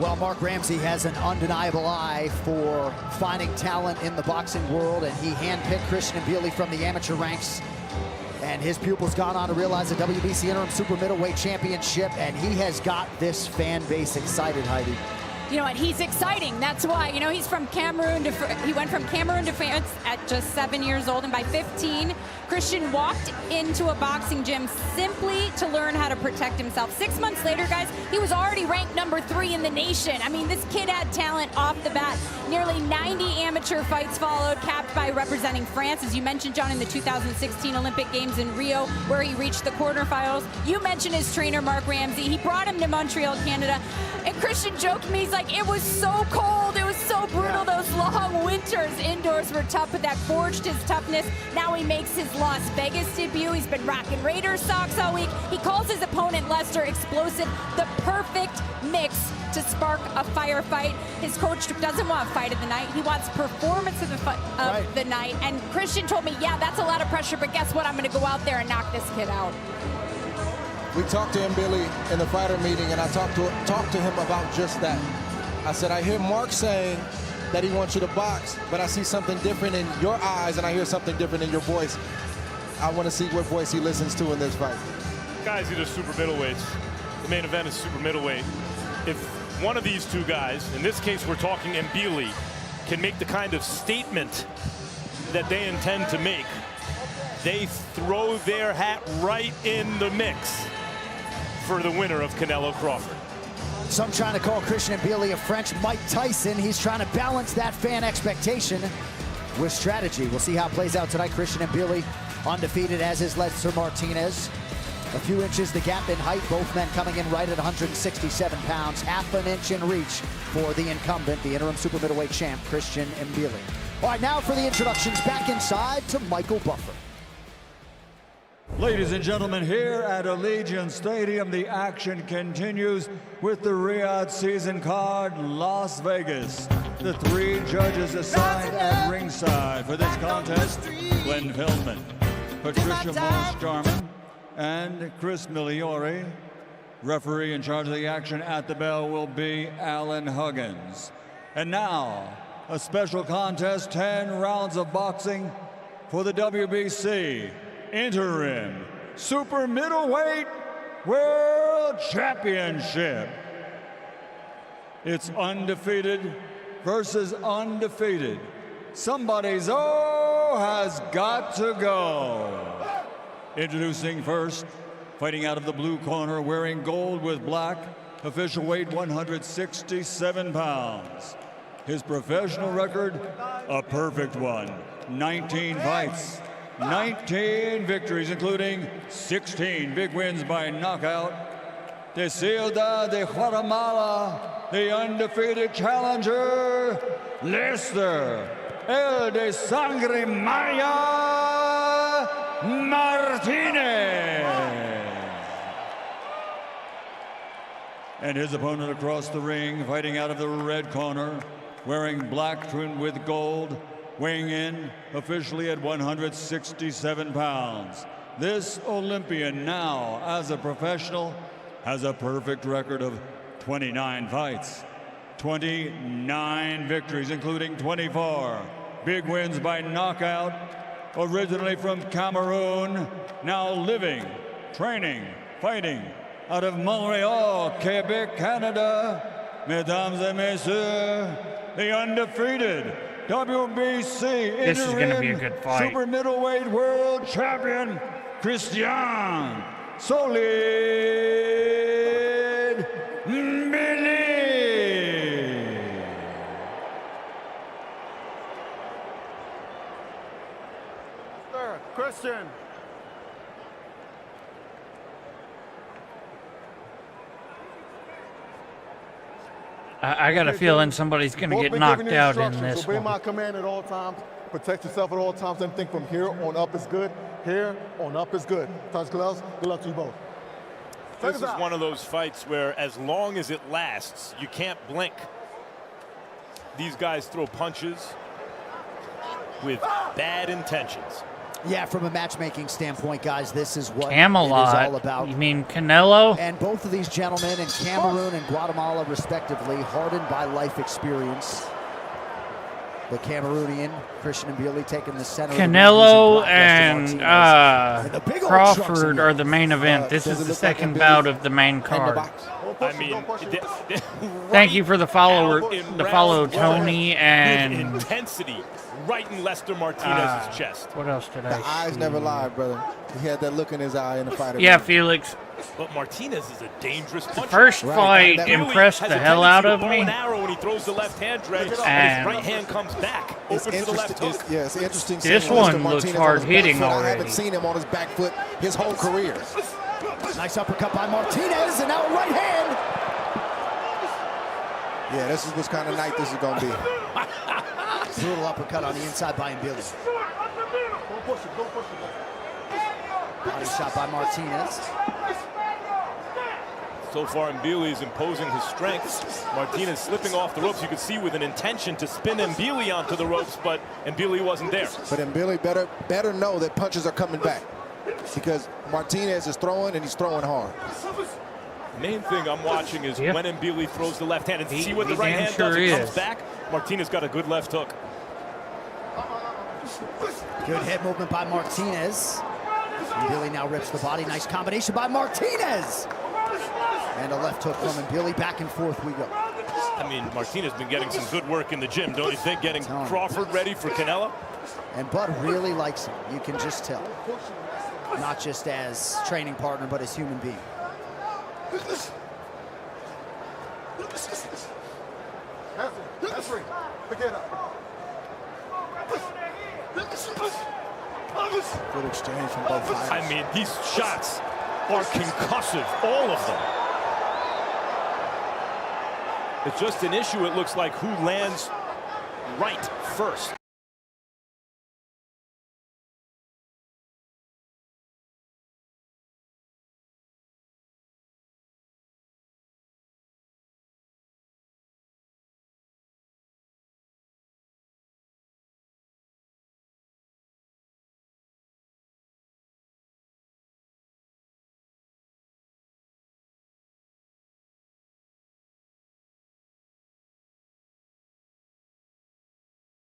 Well, Mark Ramsey has an undeniable eye for finding talent in the boxing world, and he handpicked Christian Mbili from the amateur ranks. And his pupil's gone on to realize the WBC Interim Super Middleweight Championship, and he has got this fan base excited, Heidi. You know what, he's exciting. That's why, you know, he's from Cameroon to, he went from Cameroon to France at just 7 years old, and by 15, Christian walked into a boxing gym simply to learn how to protect himself. 6 months later, guys, he was already ranked #3 in the nation. I mean, this kid had talent off the bat. Nearly 90 amateur fights followed, capped by representing France, as you mentioned, John, in the 2016 Olympic Games in Rio, where he reached the quarterfinals. You mentioned his trainer, Mark Ramsey. He brought him to Montreal, Canada, and Christian joked to me, he's like, it was so cold, it was so brutal. Those long winters indoors were tough, but that forged his toughness. Now he makes his Las Vegas debut. He's been rocking Raiders socks all week. He calls his opponent, Lester, explosive, the perfect mix to spark a firefight. His coach doesn't want fight of the night. He wants performance of the night. And Christian told me, yeah, that's a lot of pressure, but guess what? I'm going to go out there and knock this kid out. We talked to Mbili in the fighter meeting, and I talked to him about just that. I said, I hear Mark saying that he wants you to box, but I see something different in your eyes, and I hear something different in your voice. I want to see what voice he listens to in this fight. Guys, these are super middleweights. The main event is super middleweight. If one of these two guys, in this case we're talking Mbili, can make the kind of statement that they intend to make, they throw their hat right in the mix for the winner of Canelo Crawford. Some trying to call Christian Mbili a French Mike Tyson. He's trying to balance that fan expectation with strategy. We'll see how it plays out tonight. Christian Mbili undefeated, as is Lester Martinez. A few inches the gap in height, both men coming in right at 167 pounds, half an inch in reach for the incumbent, the interim super middleweight champ, Christian Mbili. All right, now for the introductions, back inside to Michael Buffer. Ladies and gentlemen, here at Allegiant Stadium, the action continues with the Riyadh season card, Las Vegas. The 3 judges assigned at ringside for this contest: Glenn Feldman, Patricia Moss-Jarman, and Chris Migliori. Referee in charge of the action at the bell will be Alan Huggins. And now, a special contest, 10 rounds of boxing for the WBC Interim Super Middleweight World Championship. It's undefeated versus undefeated. Somebody's has got to go. Introducing first, fighting out of the blue corner, wearing gold with black, official weight 167 pounds. His professional record, a perfect one. 19 fights, 19 victories, including 16 big wins by knockout. De Ciudad de Guatemala, the undefeated challenger, Lester El de Sangre Maria Martinez. And his opponent across the ring, fighting out of the red corner, wearing black trimmed with gold, weighing in officially at 167 pounds. This Olympian, now as a professional, has a perfect record of 29 fights, 29 victories, including 24 big wins by knockout. Originally from Cameroon, now living, training, fighting out of Montreal, Quebec, Canada. Mesdames et messieurs, the undefeated WBC This is going to be a good fight. Super Middleweight World Champion, Christian Solid Mbili. Sir, Christian. I got a feeling somebody's going to get knocked out in this Obey one. my command at all times. Protect yourself at all times. And think from here on up is good. Here on up is good. Touch gloves. Good luck to you both. This is one of those fights where as long as it lasts, you can't blink. These guys throw punches with bad intentions. Yeah, from a matchmaking standpoint, guys, this is what Camelot. it is all about. You mean Canelo? And both of these gentlemen in Cameroon and Guatemala, respectively, hardened by life experience. The Cameroonian, Christian Mbili, taking the center. Canelo of the and Crawford are the main event. This is the second bout of the main card. I mean, Thank you for the follow, Tony, and intensity right in Lester Martinez's chest. What else did I The eyes never lie, brother. He had that look in his eye in the fight. Yeah, Felix. But Martinez is a dangerous puncher. First fight impressed the hell out of me. An arrow when he throws the left hand, Dre, and his right hand comes back, open to the left hook. It's interesting. This one looks hard hitting I already. haven't seen him on his back foot his whole career. Nice uppercut by Martinez, and now a right hand. Yeah, this is what kind of night this is going to be. Brutal uppercut on the inside by Mbili. Don't push it. Don't push it. Body shot by Martinez. So far, Mbili is imposing his strength. Martinez slipping off the ropes. You could see with an intention to spin Mbili onto the ropes, but Mbili wasn't there. But Mbili better know that punches are coming back, because Martinez is throwing, and he's throwing hard. Main thing I'm watching is when Mbili throws the left hand, and see what the right hand sure does. It comes is. back. Martinez got a good left hook. Good head movement by Martinez. Mbili now rips the body. Nice combination by Martinez. And a left hook from Mbili. Back and forth we go. I mean, Martinez has been getting some good work in the gym, don't you think? Getting Crawford ready for Canelo? And Bud really likes him. You can just tell. Not just as training partner, but as human being. That's right. Pick it up. Good exchange from both fighters. I mean, these shots are concussive, all of them. It's just an issue, it looks like, who lands right first.